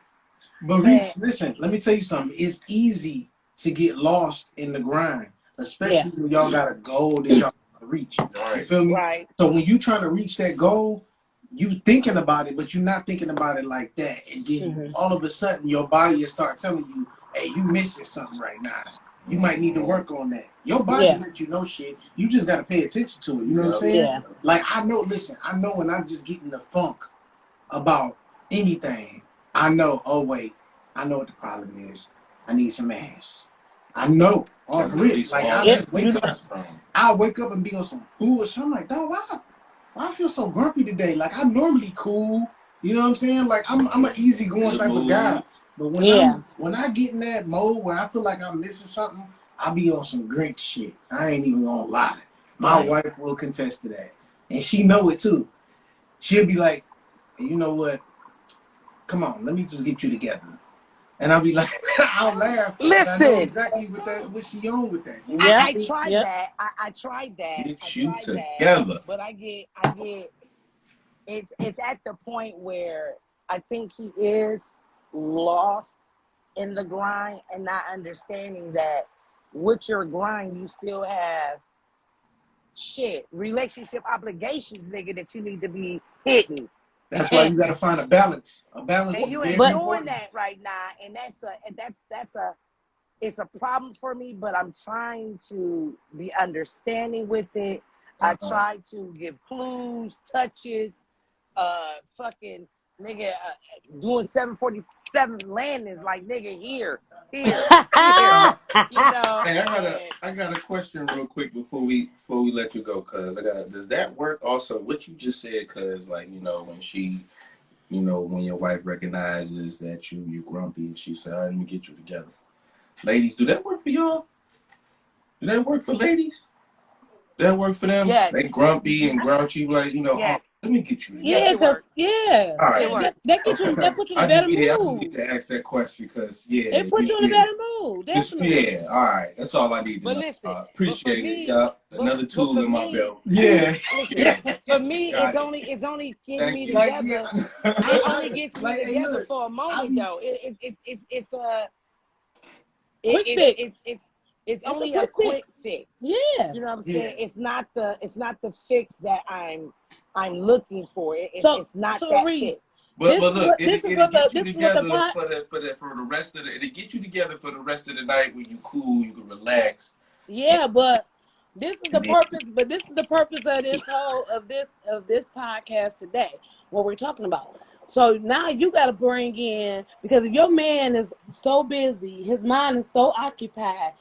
But And Reese, listen, let me tell you something. It's easy to get lost in the grind, Yeah. especially when y'all got a goal that y'all want to reach. You right. feel me? right, So when you trying to reach that goal, you thinking about it, but you're not thinking about it like that. And then Mm-hmm. all of a sudden, your body will start telling you, hey, you missing something right now. You might need to work on that. Your body Yeah. lets you know shit. You just got to pay attention to it. You know what I'm Yep. saying? Yeah. Like, I know, listen, I know when I'm just getting the funk about anything, I know, oh, wait, I know what the problem is. I need some ass. I know. To Off rip. release Like, all I that just It, wake you, up. testosterone. I'll wake up and be on some bullshit. I'm like, dog, why I feel so grumpy today? Like, I'm normally cool. You know what I'm saying? Like, I'm an easygoing Good type of guy. mood. But yeah. when I get in that mode where I feel like I'm missing something, I be on some Grinch shit. I ain't even gonna lie. My Right. wife will contest to that. And she know it too. She'll be like, hey, you know what? Come on, let me just get you together. And I'll be like, I'll laugh, but I know listen, exactly what she on with that. You know? Yep. I tried Yep. that. I tried that. Get you together. But I get it's at the point where I think he is lost in the grind and not understanding that with your grind you still have shit relationship obligations, nigga, that you need to be hitting. That's why you got to find a balance. A balance And is you very ain't But doing important. that right now, and that's a it's a problem for me, but I'm trying to be understanding with it. I Uh-huh. try to give clues, touches, fucking nigga, doing 747 landings like nigga here, here, you know. Hey, And I got a question real quick before we let you go, cuz does that work also what you just said? Cuz like, you know, when your wife recognizes that you grumpy and she said, all right, let me get you together. Ladies, do that work for y'all? Do that work for ladies? That work for them? yes, They grumpy and grouchy, like, you know, oh, yes, Let me get you Yes, Yeah, together. it works. cause yeah, All right. It works. that get you Okay. that put you in a better I just need mood. to ask that question because yeah, It put you in a yeah. better mood, Just definitely. yeah. All right. That's all I need to But know. listen, but for Appreciate it. me, Yeah. Another but tool for in my me, belt. Yeah. listen, for me, Got it. it's only getting Thank me you. Like together. yeah. It only gets me Like hey, together look, for a I moment be though. It's a Quick fix. it's It's a only a quick quick fix. fix. Yeah. You know what I'm yeah. saying? It's not the fix that I'm looking for. So It's not so that fix. Reese, But look, this is it'll what get you the together pot. for the rest of the it'll get you together for the rest of the night when you cool, you can relax. And Yeah, but this is the then purpose. But this is the purpose of this whole of this podcast today. What we're talking about. So now you got to bring in, because if your man is so busy, his mind is so occupied,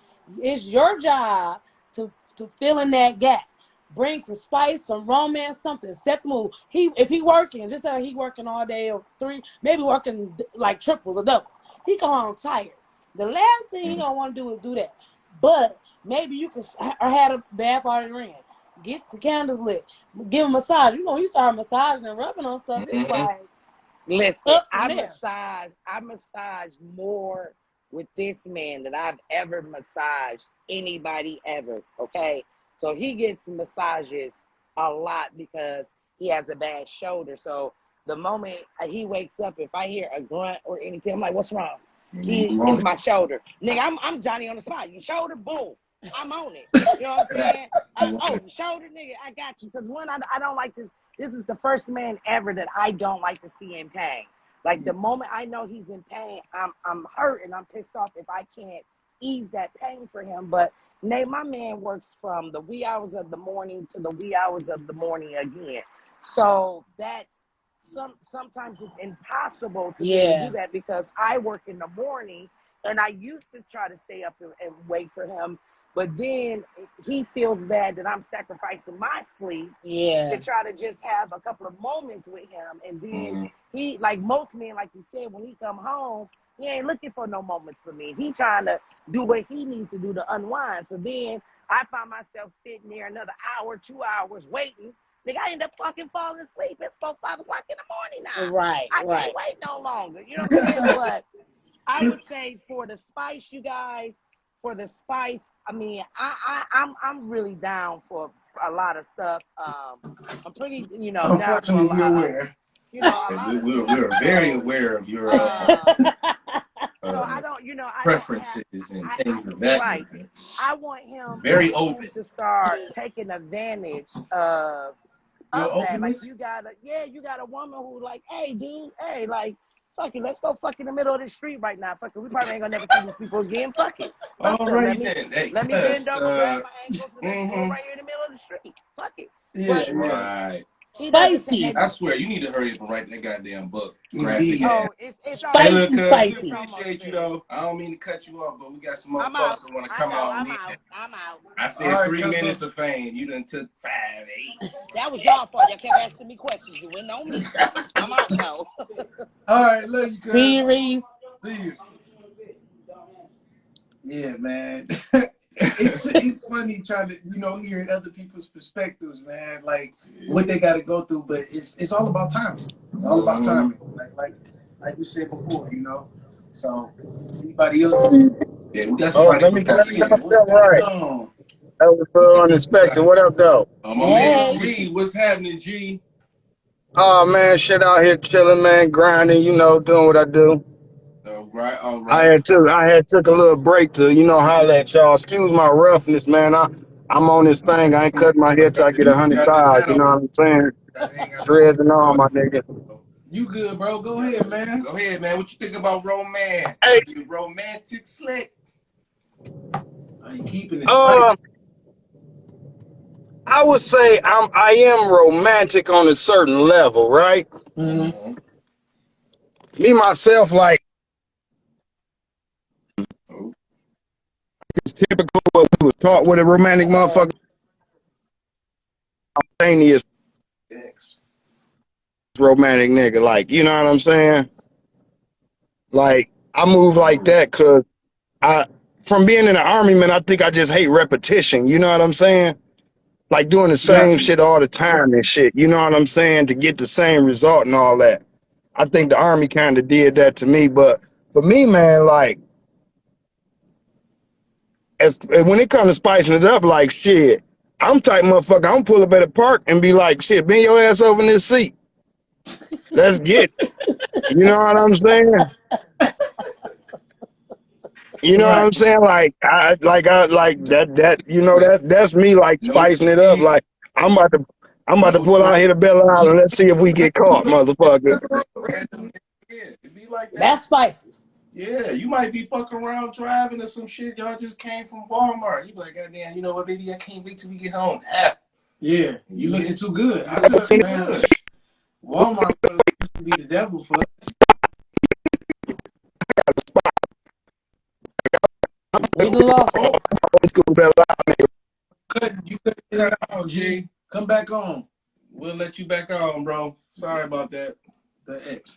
it's your job to fill in that gap. Bring some spice, some romance, something. Set the mood. If he working, just say he working all day or three, maybe working like triples or doubles. He come home tired. The last thing he gonna want to do is do that. But maybe you can had a bath already ran. Get the candles lit. Give him a massage. You know, you start massaging and rubbing on stuff. It's mhm. like Listen, up from there. I massage more with this man than I've ever massaged anybody ever. Okay. So he gets massages a lot because he has a bad shoulder. So the moment he wakes up, if I hear a grunt or anything, I'm like, what's wrong? It's my shoulder. Nigga, I'm Johnny on the spot. Your shoulder, boom. I'm on it. You know what I'm saying? The shoulder, nigga, I got you. Because one, I don't like this. This is the first man ever that I don't like to see in pain. Like the moment I know he's in pain, I'm hurt and I'm pissed off if I can't ease that pain for him. But Nate, my man works from the wee hours of the morning to the wee hours of the morning again. So that's sometimes it's impossible to be able to Yeah. do that because I work in the morning and I used to try to stay up and wait for him. But then he feels bad that I'm sacrificing my sleep Yeah. to try to just have a couple of moments with him. And then he, like most men, like you said, when he come home, he ain't looking for no moments for me. He trying to do what he needs to do to unwind. So then I find myself sitting there another hour, 2 hours waiting. Nigga, I end up fucking falling asleep. It's 4, 5 o'clock in the morning now. Right. I can't wait no longer. You know what I'm saying? But I would say for the spice, you guys, for the spice, I mean, I'm really down for a lot of stuff. I'm pretty, down for a Unfortunately, we're lot, aware. a lot of stuff. We're very So, aware of your so I don't, I don't have, preferences and I things of that right. nature. I want him, Very open. to start taking advantage Your of that. Like openness. you got a woman who like, hey dude, hey, like, fuck it, let's go fuck in the middle of the street right now. Fuck it, we probably ain't gonna never see these people again. Fuck it. Fuck them. Alrighty then. Hey, Let me bend over, grab my ankles, and let's do it mhm. right here in the middle of the street. Fuck it. Yeah, But yeah. Right. he doesn't take Spicy. I swear, you need to hurry up and write that goddamn book. Indeed. Graphic ass. it's Hey, almost look, Spicy, cuz, finished. we It's spicy. almost appreciate you finished. though. I don't mean to cut you off, but we got some more I'm folks out. that want to I come know. out and I'm in. out. I'm out. I All said right, 3 minutes Cuzzo. of fame. You done took 5, 8. That was y'all fault. Y'all kept asking me questions. It wasn't on me. I'm out though. All right, love you, See cuz. you, Reese. See you. Yeah, man. It's funny trying to hearing other people's perspectives, man. Like what they got to go through, but it's all about timing. It's all about timing. Like we said before. So anybody else? Yeah, we got Oh, somebody let me before get you. myself What's right. going on? That was so unexpected. What up, though? My man Hey. G, what's happening, G? Oh man, shit out here chilling, man, grinding, doing what I do. All I right. had took a little break to, holler at y'all. Excuse my roughness, man. I'm on this thing. I ain't cutting my hair till I get You 100 got this thighs. hat You know on. what I'm saying? I ain't got Dreads and all, my nigga. You good, bro? Go ahead, man. Go ahead, man. What you think about romance? Hey, You romantic slick? Are you keeping it spicy? I would say I am romantic on a certain level, right? Mm-hmm. Me myself, like Oh, it's typical what we was taught with a romantic motherfucker. Spontaneous Thanks. romantic nigga, like, you know what I'm saying? Like I move like that because from being in the army, man, I think I just hate repetition. You know what I'm saying? like doing the Got same you. shit all the time and shit. You know what I'm saying? To get the same result and all that. I think the Army kind of did that to me. But for me, man, like, when it comes to spicing it up, like, shit, I'm type motherfucker. I'm pull up at a park and be like, shit, bend your ass over in this seat. Let's get it. You know what I'm saying? You know what Right. I'm saying? Like like that, you know, Yeah. that's me, like No spicing it up. cheese, Like I'm about to no pull out drink. here to Belle Isle and let's see if we get caught, motherfucker. Random. Yeah, it be like that. That's spicy. Yeah, you might be fucking around driving or some shit. Y'all just came from Walmart. You be like, God damn, you know what, baby? I can't wait till we get home. Ah, Yeah. You looking too good. I tell you, man, Walmart used to be the devil for We done lost oh, it. Old school Belle Isle. you couldn't cut get out, out, G. G. Come back on. We'll let you back on, bro. Sorry about that. The X.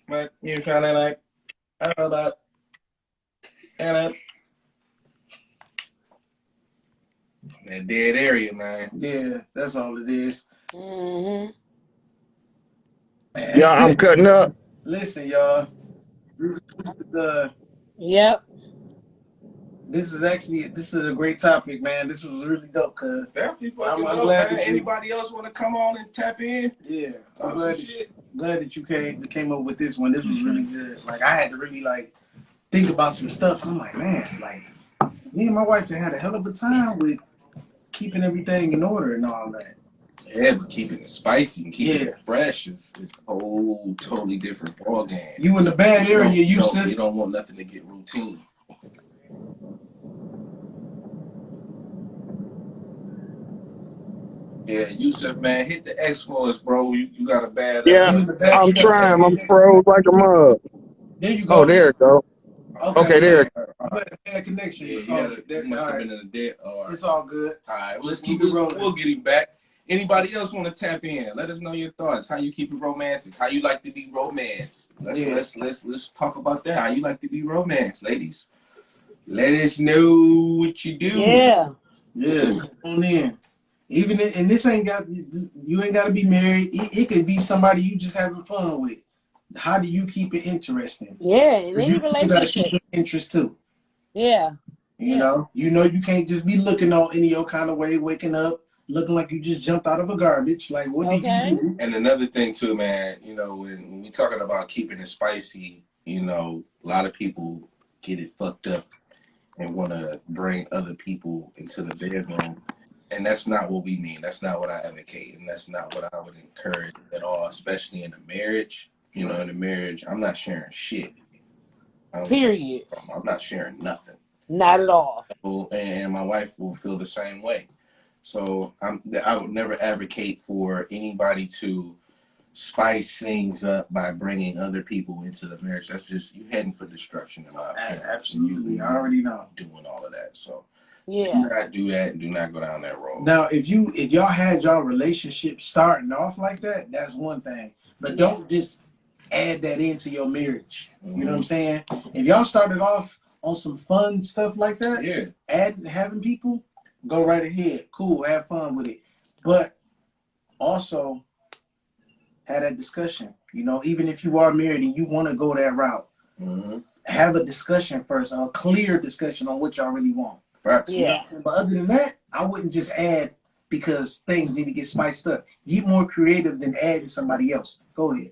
But you trying to like, I don't know that. And that dead area, man. Yeah, that's all it is. Mm-hmm. Man. Yeah, I'm cutting up. Listen, y'all. This is Yep. this is a great topic, man. This was really dope, cuz. Definitely I'm fucking up, glad man. that you. Anybody else want to come on and tap in? Yeah, I'm Talk some shit. glad that you came up with this one. This was really good. Like I had to really like think about some stuff. I'm like, man, like me and my wife had a hell of a time with keeping everything in order and all that. Yeah, but keeping it spicy and keeping Yeah. it fresh is a whole totally different ball game. You in the bad area, you don't want nothing to get routine. Yeah, Yusuf, man, hit the X for us, bro. You got a bad. Yeah, You in the bad. I'm You got trying. I'm bad. froze like a mug. There you go. Oh, there it go. Okay, there it You had a bad connection. Yeah, you must have been in a dead. It's all good. All right, Let's keep it rolling. We'll get him back. Anybody else want to tap in? Let us know your thoughts. How you keep it romantic? How you like to be romanced? Let's talk about that. How you like to be romanced, ladies? Let us know what you do. Yeah. Yeah, come on in. Even and this ain't got you ain't got to be married. It could be somebody you just having fun with. How do you keep it interesting? Yeah. In any You got to relationship. keep it interest too. Yeah. You know you can't just be looking on any old kind of way, waking up looking like you just jumped out of a garbage. Like what do you do? And another thing too, man. You know, when we talking about keeping it spicy, you know, a lot of people get it fucked up and want to bring other people into the bedroom. And that's not what we mean. That's not what I advocate. And that's not what I would encourage at all, especially in a marriage. You know, in a marriage, I'm not sharing shit. Period. I'm not sharing nothing. Not at all. And my wife will feel the same way. So I would never advocate for anybody to spice things up by bringing other people into the marriage. That's just you heading for destruction in my opinion. Absolutely, I already know. Doing all of that. So Yeah. do not do that and do not go down that road. Now, if y'all had y'all relationship starting off like that, that's one thing. But don't just add that into your marriage. You know what I'm saying? If y'all started off on some fun stuff like that, having people, go right ahead. Cool, have fun with it. But also have that discussion. You know, even if you are married and you want to go that route, have a discussion first, a clear discussion on what y'all really want. Facts. Yeah. But other than that, I wouldn't just add because things need to get spiced up. Get more creative than adding somebody else. Go ahead.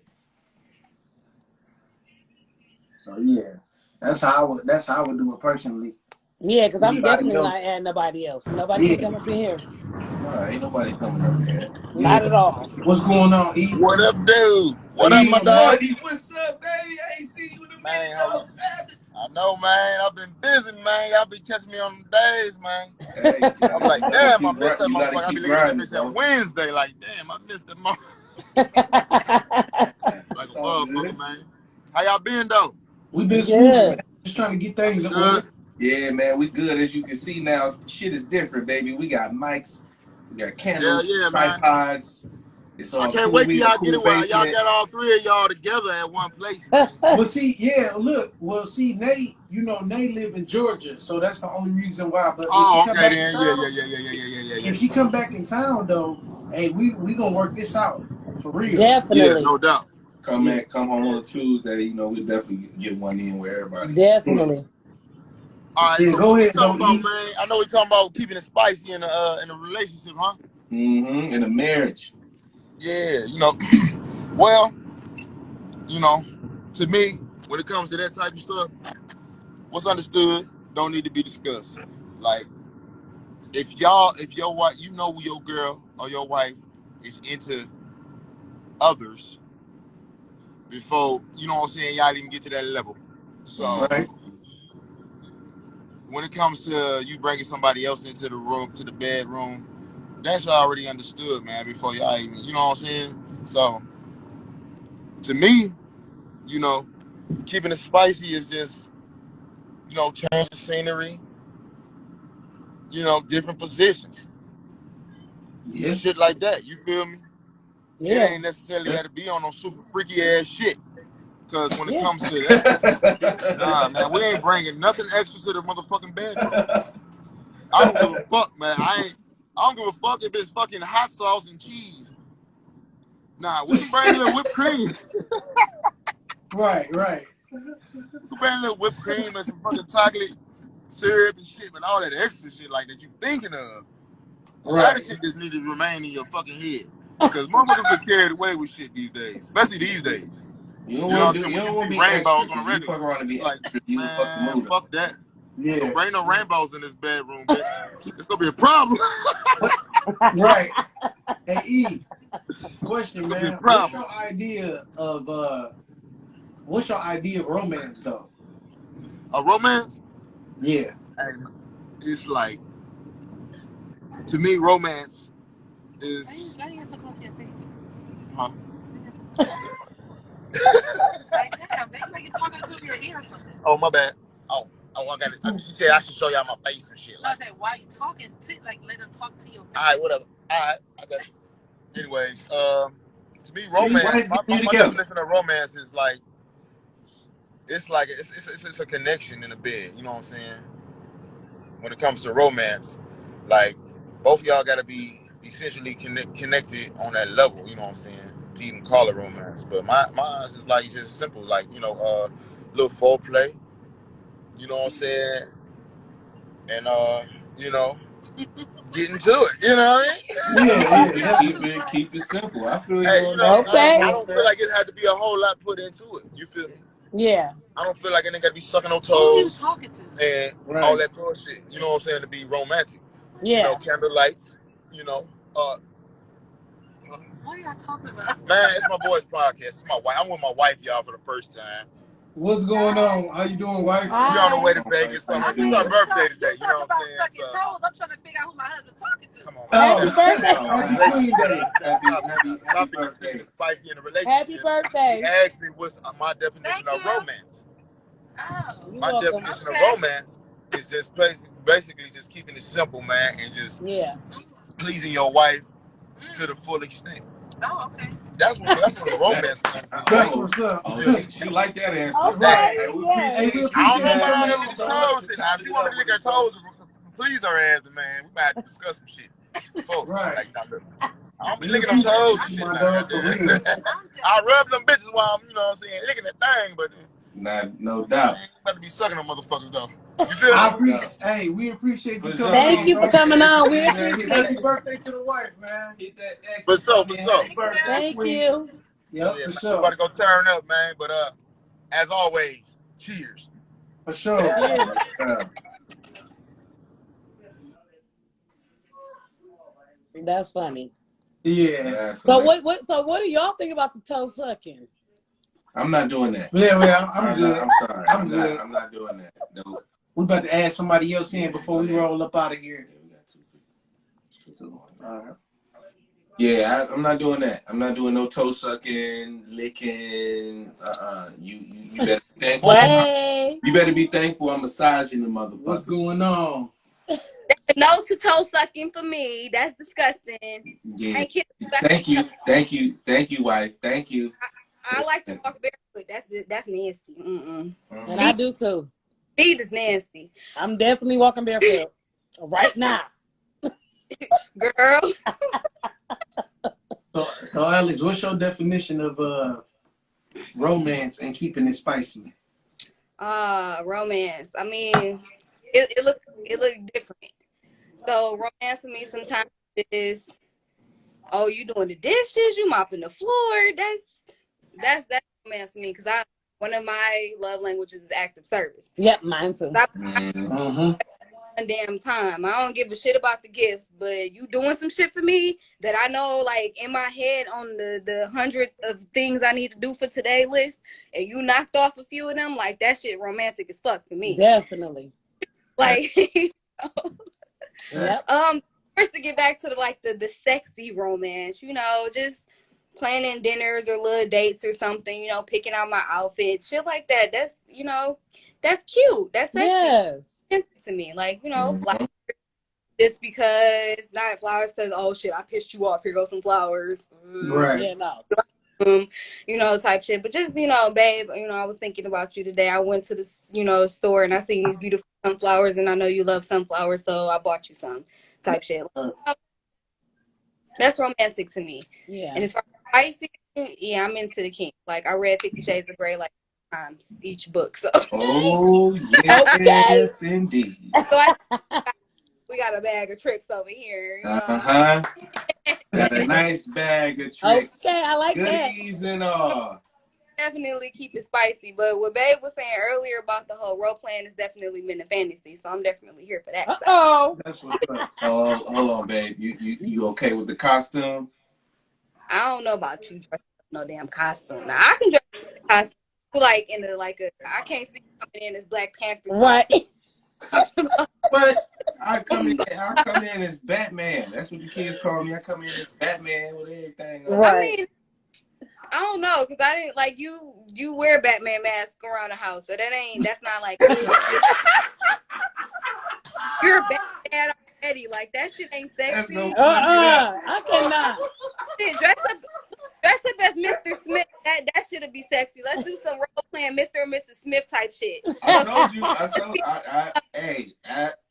So yeah, that's how I would do it personally. Yeah, because I'm Anybody definitely else? not adding nobody else. Nobody can come up in here. Nah, ain't nobody coming up here. Not at all. What's going on, E? What up, dude? What up, my Good dog? morning. What's up, baby? I ain't seen you in a Man, minute, hold though. I know, man. I've been busy, man. Y'all be catching me on them days, man. Hey, I'm like, damn, I missed that you gotta motherfucker. I be keep looking at that grinding, bitch on bro. Wednesday, like, damn, I missed that motherfucker. Like a motherfucker, man. How y'all been, though? We been Good. swooping, man. Just trying to get things in Good. order. Yeah, man, we good. As you can see now, shit is different, baby. We got mics, we got candles, Yeah, man. tripods. It's I all can't cool. wait till We in a y'all get cool it where y'all basement. got all three of y'all together at one place, man. Well, see, yeah, look, well, see, Nate, you know, Nate live in Georgia, so that's the only reason why. But if she Oh, come okay back in then. town, Yeah. if she come back in town though, hey, we gonna work this out for real. Yeah, Definitely. no doubt. Yeah, Come home on a Tuesday. You know, we'll definitely get one in where everybody. yeah, Definitely. All right, yeah. so Go what we ahead talking though, about, E. man? I know we talking about keeping it spicy in a relationship, huh? Mm-hmm. In a marriage. Yeah, you know. Well, you know, to me, when it comes to that type of stuff, what's understood don't need to be discussed. Like, if your wife, you know, your girl or your wife is into others before, you know what I'm saying, y'all didn't get to that level. So Right. when it comes to you bringing somebody else into the room, to the bedroom, that's already understood, man, before y'all even, you know what I'm saying? So to me, you know, keeping it spicy is just, you know, change the scenery, you know, different positions, Yeah. shit like that. You feel me? It Yeah. ain't necessarily Yeah. got to be on no super freaky ass shit. Cause when it Yeah. comes to that, nah, man, we ain't bringing nothing extra to the motherfucking bedroom. I don't give a fuck, man. I don't give a fuck if it's fucking hot sauce and cheese. Nah, we can bring a little whipped cream. Right. Right. We can bring a little whipped cream and some fucking chocolate syrup and shit, but all that extra shit like that you thinking of. A lot Right. of shit just need to remain in your fucking head. Cause motherfuckers get carried away with shit these days, especially these days. You don't You know want what to I'm do. saying? You When you don't want see to be extra rainbows on a because you regular, fuck around and it's be like, extra. You fuck the man, mood up. fuck that. Don't Yeah. bring no rainbows in this bedroom, bitch. It's gonna be a problem. Right. Hey, E. Question, It's gonna be a man. What's problem. your idea of romance though? A romance, Yeah. and it's like, to me, romance is. Why you get so close to your face? Huh? Like, damn, they like you talking to your ear or something. Oh, my bad. Oh, I got it. She said I should show y'all my face and shit. No, I Like, said, why are you talking to, like, let them talk to your face? all right, whatever. All right, I got you. Anyways, to me, See, why romance. they My, getting you my together? definition of romance is like, it's like it's a connection in the bed. You know what I'm saying? When it comes to romance, like, both of y'all got to be essentially connected on that level. You know what I'm saying? To even call it romance. But mine is like, it's just simple, like, you know, little foreplay. You know what I'm saying? And you know, getting to it. You know what I mean? Yeah. Yeah. Definitely. Keep it simple. I feel you Hey, you on know, that. Okay. I don't feel like it had to be a whole lot put into it. You feel me? Yeah. I don't feel like it ain't got to be sucking no Who you toes talking to? and all Right. that bullshit. You know what I'm saying? To be romantic. You know, Yeah. candle lights. You know, What are y'all talking about? man, it's my boy's podcast. It's my wife. I'm with my wife, y'all, for the first time. What's going on? How you doing, wife? We on the way Hi. to Vegas for How you her. It's doing? her birthday today. You know what I'm saying? Sucking So, toes. I'm trying to figure out who my husband talking to. come on, man. Oh, Happy birthday. Oh, happy Relationship. Queen Day. That's the topic. The happy topic is keeping birthday. it spicy in a Happy relationship. He birthday. asked me what's my definition Thank of you. romance. Oh. You're My welcome. definition Okay. of romance is just basically just keeping it simple, man, and just Yeah. pleasing your wife to the full extent. Oh, okay. That's what the romance comes That's into. Oh, what's up. she like that answer. Okay. Hey, Hey, we Yeah. Hey, we appreciate you. I don't appreciate know you about all coming that on, nigga though. toes shit. Now, if she want me to lick her toes to please her ass, man, we might have to discuss some shit. Before. Right. Like, nah, look, I don't be We licking them appreciate toes and you, shit my now. dog, for real. Goddamn. I rub them bitches while I'm, you know what I'm saying, licking that thing, but No doubt. I ain't about to be sucking them motherfuckers though. You feel I me? appreciate. Hey, we appreciate you For coming sure. Thank on, you for bro. coming on. We Hey, man, hit appreciate Happy that, you. birthday to the wife, man. hit that X or For sure, something. for And sure. happy birthday, Thank Queen. you. Yep, Yeah, for man, we about sure. to go turn up, man. But as always, cheers. For sure. Cheers. That's funny. Yeah. So what do y'all think about the toe sucking? I'm not doing that. Yeah, I'm good. I'm sorry. I'm good. I'm not doing that. No. We about to add somebody else in before we roll up out of here. Yeah, we got two. All right. Yeah, I'm not doing that. I'm not doing no toe sucking, licking. You better be thankful. Hey. You better be thankful I'm massaging the motherfuckers. What's going on? No to toe sucking for me. That's disgusting. Yeah. Ain't kids back Thank you. Thank you. Thank you, wife. Thank you. I like to walk barefoot. That's nasty. And I Feet, do too. feet is nasty, I'm definitely walking barefoot right now. girl. So Alex, what's your definition of romance and keeping it spicy? Romance. I mean, it look different. So romance for me sometimes is, oh, you doing the dishes, you mopping the floor. That's romance for me because one of my love languages is active service. Yep, mine too. I Mm-hmm. one damn time. I don't give a shit about the gifts, but you doing some shit for me that I know, like in my head on the 100 of things I need to do for today list, and you knocked off a few of them, like that shit romantic as fuck for me. Definitely. Like, Yep. first to get back to the sexy romance, just planning dinners or little dates or something, picking out my outfit, shit like that. That's cute. That's sexy. Yes. To me, like, flowers just because, not flowers because, oh shit, I pissed you off, here goes some flowers. Right. Yeah, no. Type shit. But just, babe, I was thinking about you today. I went to the, store and I seen these beautiful sunflowers and I know you love sunflowers, so I bought you some type shit. That's romantic to me. Yeah. And as far as spicy, yeah, I'm into the king. Like, I read 50 Shades of Grey like times each book, so. Oh, yes, indeed. So we got a bag of tricks over here. Uh-huh. Got a nice bag of tricks. Okay, I like that. Goodies and all. Definitely keep it spicy. But what Babe was saying earlier about the whole role playing is definitely men in fantasy. So I'm definitely here for that. Uh-oh. That's what's up. Oh, hold on, babe. You okay with the costume? I don't know about you dressing up no damn costume. Now I can dress up in a costume like I can't see you coming in as Black Panther. Right. But I come in as Batman. That's what the kids call me. I come in as Batman with everything on. Right. I mean, I don't know, because I didn't like you wear Batman mask around the house, so that's not like you're Batman already. Like that shit ain't sexy. No I cannot. Dress up as Mr. Smith. That should be sexy. Let's do some role playing Mr. and Mrs. Smith type shit.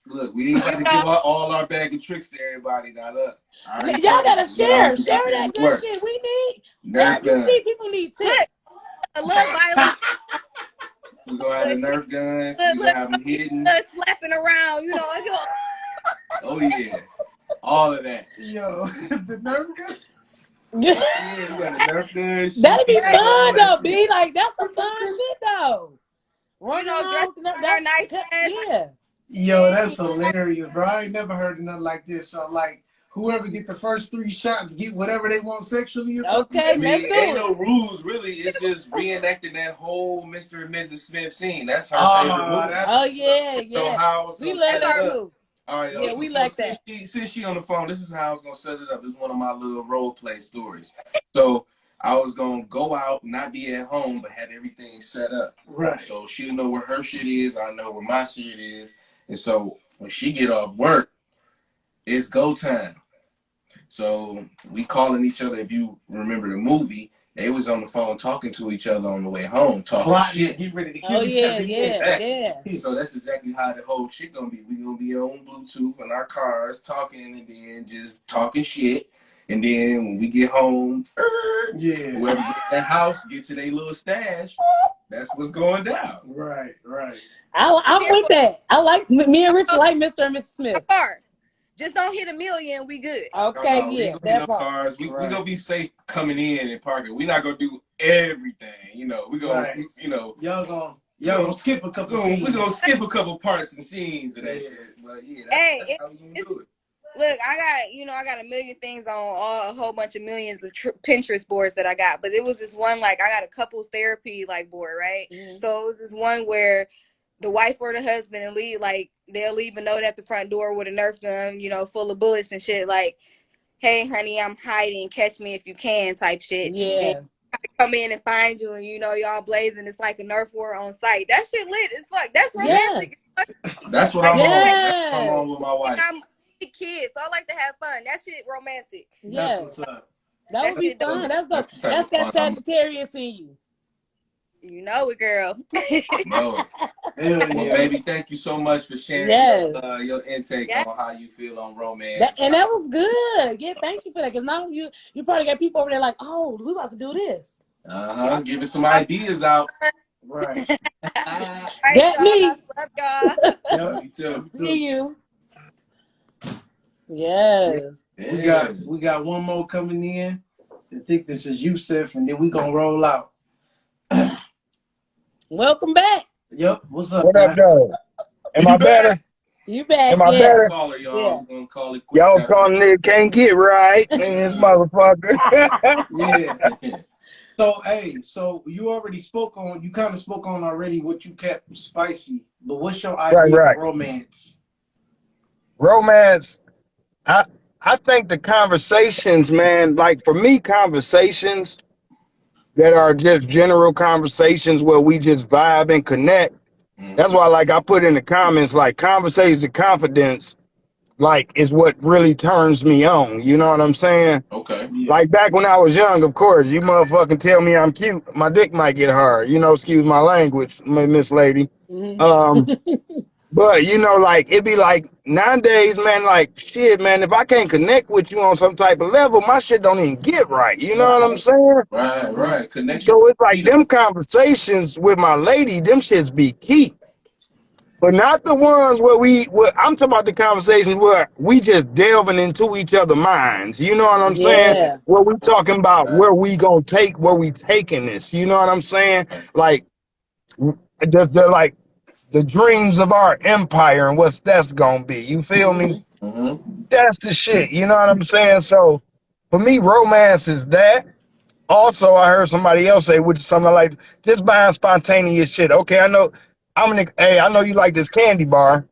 Look, we ain't got to give all our bag of tricks to everybody. Now look, y'all gotta share that good shit. We need Nerf guns. people need tips. A little violent. We're gonna have the Nerf guns. We're gonna have them hidden. Slapping around, Oh yeah, all of that. Yo, the Nerf gun. Yeah, we got the Nerf guns. That'd be fun though, B. Like that's some fun shit though. Dress nice ass. Yeah. Yo, that's hilarious, bro. I ain't never heard of nothing like this. So, like, whoever get the first 3 shots get whatever they want sexually or something. Okay, I mean, let's do ain't it. no rules really. It's just reenacting that whole Mr. and Mrs. Smith scene. That's her favorite movie. Oh yeah, So yeah. how I was We gonna love set that it up. move. All right, Yeah, we like that. Since she on the phone, this is how I was gonna set it up. This is one of my little role play stories. So I was gonna go out, not be at home, but had everything set up. Right. So she'll know where her shit is. I know where my shit is. And so when she get off work, it's go time. So we calling each other. If you remember the movie, they was on the phone talking to each other on the way home, talking shit. Get ready to kill Oh each yeah, other. yeah. So that's exactly how the whole shit gonna be. We gonna be on Bluetooth in our cars talking and then just talking shit. And then when we get home, Yeah. whoever gets that house, get to their little stash. That's what's going down. Right. I'm with that. I like me and Rich like Mr. and Mrs. Smith. Car. Just don't hit $1 million, we good. Okay, We yeah, gonna that no part. cars. We gonna be safe coming in and parking. We're not gonna do everything. We gonna, Right. Y'all gonna skip a couple we scenes. gonna skip a couple parts and scenes of that shit. But yeah, that's how we gonna do it. Look, I got a million things on a whole bunch of millions of Pinterest boards that I got, but it was this one, like, I got a couples therapy like board, right? Mhm. So it was this one where the wife or the husband they'll leave a note at the front door with a Nerf gun, full of bullets and shit, like, hey honey, I'm hiding, catch me if you can type shit. Yeah. And come in and find you, and y'all blazing. It's like a Nerf war on site. That shit lit as fuck. That's romantic. Yes. That's what Like, I'm on. That's what I'm Yes. on with my wife. I'm kids, so I like to have fun. That shit romantic. That's Yes. what's up. That That would be shit dope. fun. That's That's the type that's of that fun I'm Sagittarius in you. You know it, girl. no. Hell Well, yeah. baby, thank you so much for sharing Yes. your intake Yeah. on how you feel on That romance. and that was good. Yeah, thank you for that. Because now you probably got people over there like, oh, we about to do this. Giving some ideas out. Right. Right, That y'all. me. Love y'all. Yep. Me too. See you. Yes. Yeah. We got one more coming in. I think this is Yusuf, and then we gonna roll out. Welcome back. Yep. What's up, What up, man? though? Am You I back? better? You back? Am I Yeah. better? Caller, y'all. Yeah. We're gonna call it quick. Y'all was calling it can't get right, man, this motherfucker. Yeah. So hey, so you kind of spoke on already what you kept spicy, but what's your idea Right. of romance? Romance. I think the conversations, man, like for me, conversations that are just general conversations where we just vibe and connect. That's why, like, I put in the comments, like, conversations and confidence, like, is what really turns me on. You know what I'm saying? Okay. Yeah. Like, back when I was young, of course, you motherfucking tell me I'm cute, my dick might get hard. Excuse my language, Miss Lady. But, like, it'd be like, nowadays, man, like, shit, man, if I can't connect with you on some type of level, my shit don't even get right. You know what I'm saying? Right. Connection. So it's like them conversations with my lady, them shits be key. But not the ones where I'm talking about the conversations where we just delving into each other's minds. You know what I'm saying? Yeah. Where we talking about where we taking this. You know what I'm saying? Like like the dreams of our empire and what's that's gonna be. You feel me? That's the shit. You know what I'm saying? So for me, romance is that. Also, I heard somebody else say, which is something like just buying spontaneous shit. Okay, I know I know you like this candy bar.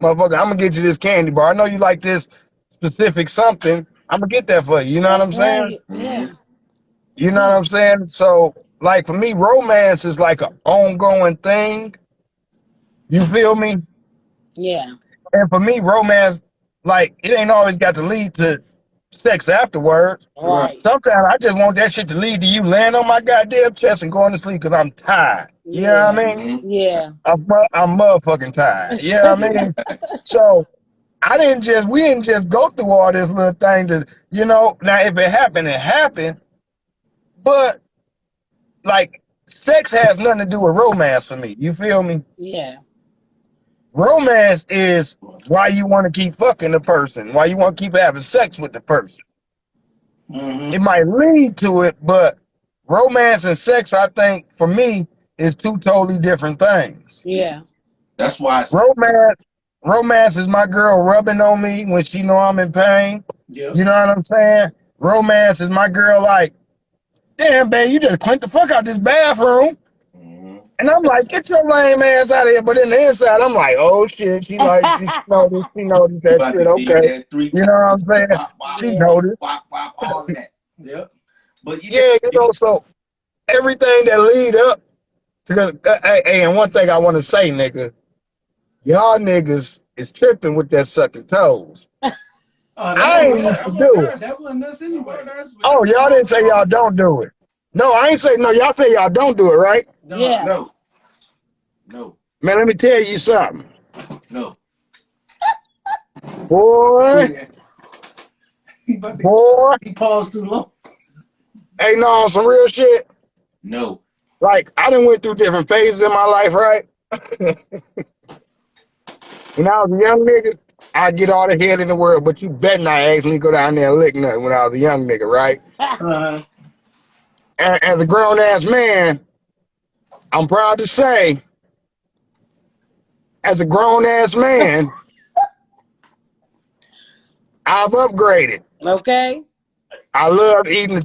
Motherfucker, I'm gonna get you this candy bar. I know you like this specific something. I'm gonna get that for you. You know what I'm That's saying? right. Yeah. You know what I'm saying? So, like for me, romance is like an ongoing thing. You feel me? Yeah. And for me, romance, like it ain't always got to lead to sex afterwards. Right. Sometimes I just want that shit to lead to you laying on my goddamn chest and going to sleep because I'm tired. You know what I mean? Yeah. I'm motherfucking tired. You know what I mean? So we didn't just go through all this little thing to, now if it happened, it happened. But like sex has nothing to do with romance for me. You feel me? Yeah. Romance is why you want to keep fucking the person, why you want to keep having sex with the person. It might lead to it, but romance and sex, I think, for me, is two totally different things. Yeah. That's why Romance is my girl rubbing on me when she know I'm in pain. Yeah. You know what I'm saying? Romance is my girl like, damn, babe, you just cleaned the fuck out this bathroom. And I'm like, get your lame ass out of here. But in the inside, I'm like, oh shit, she noticed that shit. Okay. You know what I'm saying? She noticed. all that. Yep. But So everything that lead up to hey, and one thing I want to say, nigga, y'all niggas is tripping with that sucking toes. I ain't used to do it. That wasn't us anyway. Oh, y'all didn't say y'all don't do it. No, I ain't say no. Y'all say y'all don't do it, right? Yeah. No. Man, let me tell you something. No. Boy. He paused too long. Hey, no, on some real shit. No. Like, I done went through different phases in my life, right? When I was a young nigga, I get all the head in the world, but you better not ask me to go down there and lick nothing when I was a young nigga, right? And as a grown-ass man, I'm proud to say, as a grown-ass man, I've upgraded. Okay. I love eating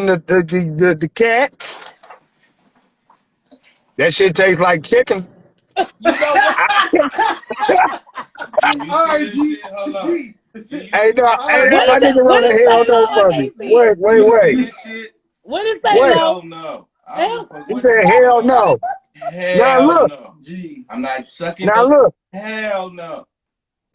the cat. That shit tastes like chicken. You know what? All right, G. Hold on. Hey, no, hey, my nigga run the hell no for me. Wait. This shit What did it say, What? Lo? Hell no. I don't Hell. fuck He what said, you talking hell about. no. Now Hell look, no. Gee. I'm not sucking now no. look. Hell no.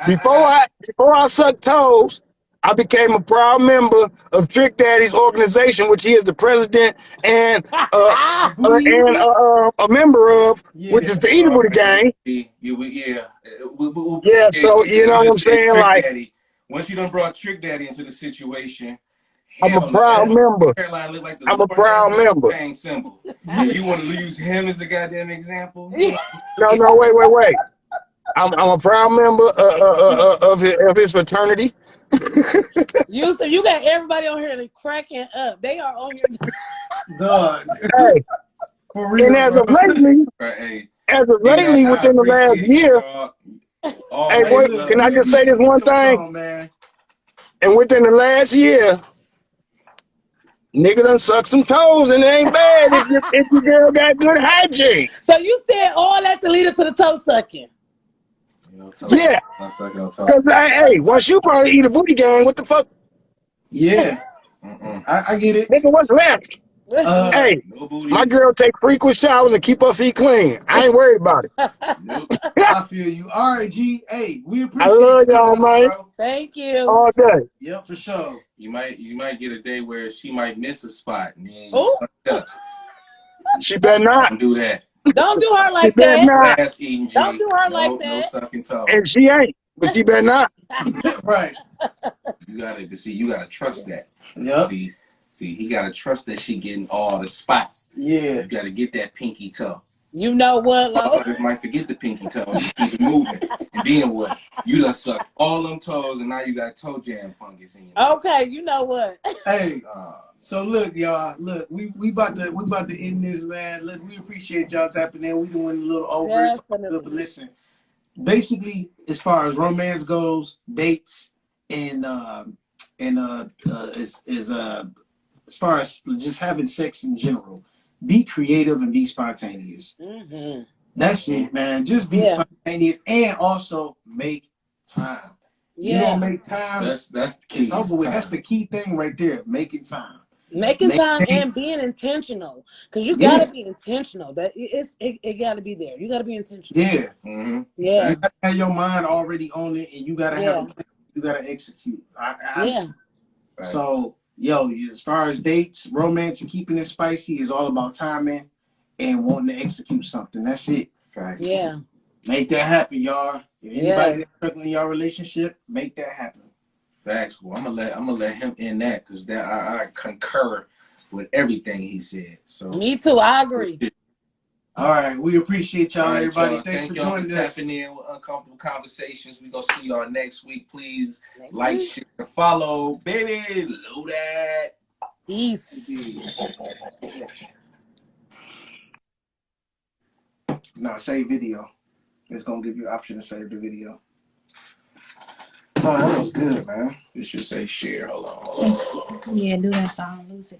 Before I sucked toes, I became a proud member of Trick Daddy's organization, which he is the president and The booty eater? a member of, Yeah. which is the Eater All Booty right. Gang. Yeah. We'll Yeah, appreciate so you you because know you what I'm just said saying? Trick Like, Daddy. Once you done brought Trick Daddy into the situation, I'm a hell no. proud That member. hairline look like the I'm a Lord have proud mercy member. gang symbol. And you want to use him as a goddamn example? Yeah. No, wait. I'm a proud member of his fraternity. You got everybody on here cracking up. They are on here. Dog. Hey, For and real, bro. Hey, I within the last appreciate you, year, dog. hey, Hey, Always look, can I love. we just say this appreciate one your thing? call, man. And within the last year, nigga done sucked some toes, and it ain't bad if your girl got good hygiene. So you said all that to lead up to the toe sucking. You know, toast. Yeah, I'm sucking on toast. because hey, once you probably eat a booty gang, what the fuck, Yeah, Mm-mm. I get it. nigga? What's left? Hey, No booty. my girl take frequent showers and keep her feet clean. I ain't worried about it. Nope. I feel you. All right, G. Hey, we I appreciate love you y'all, coming on, man, bro. Thank you. all day. Yep, for sure. You might get a day where she might miss a spot, and then you Oh, fucked up. She better not. Don't do that. don't do her She like better that. not, Ass eating, Don't G. do her like No that. sucking toes. and she ain't. But she better not. Right. You gotta trust that. Yep. See, he gotta trust that she getting all the spots. Yeah. You gotta get that pinky toe. You know what, Lo? Motherfuckers might forget the pinky toe and just keep it moving. And then what? You done sucked all them toes, and now you got toe jam fungus in your mouth. Okay, you know what? Hey, so look, y'all. Look, we about to end this, man. Look, we appreciate y'all tapping in. We doing a little over. It's all good, but Definitely. listen, basically, as far as romance goes, dates, and as far as just having sex in general, be creative and be spontaneous. Mm-hmm. That's it, man. Just be Yeah. spontaneous and also make time. You Yeah. don't make time, That's the key. it's over with. That's the key thing right there. Making time. Making Make time and dates. being intentional, because you Yeah. gotta be intentional. It gotta be there. You gotta be intentional. Yeah. Mm-hmm. Yeah. You gotta have your mind already on it, and you gotta have Yeah. a plan. You gotta execute. Yeah. So, yo, as far as dates, romance, and keeping it spicy is all about timing and wanting to execute something. That's it. Facts. Yeah. Make that happen, y'all. If anybody Yes. that's struggling in your relationship, make that happen. Facts. Well, I'm gonna let him in that because that I concur with everything he said. So Me too. I agree. All right, we appreciate y'all, all right, everybody. y'all. Thanks Thank for y'all for joining us. tapping in with Uncomfortable Conversations. We gonna see y'all next week. Please Next like, week. share, follow, baby. Load that. Peace. No, save video. It's gonna give you an option to save the video. Oh, that was good, man. It should say share. Hold on. Yeah, do that so I don't lose it.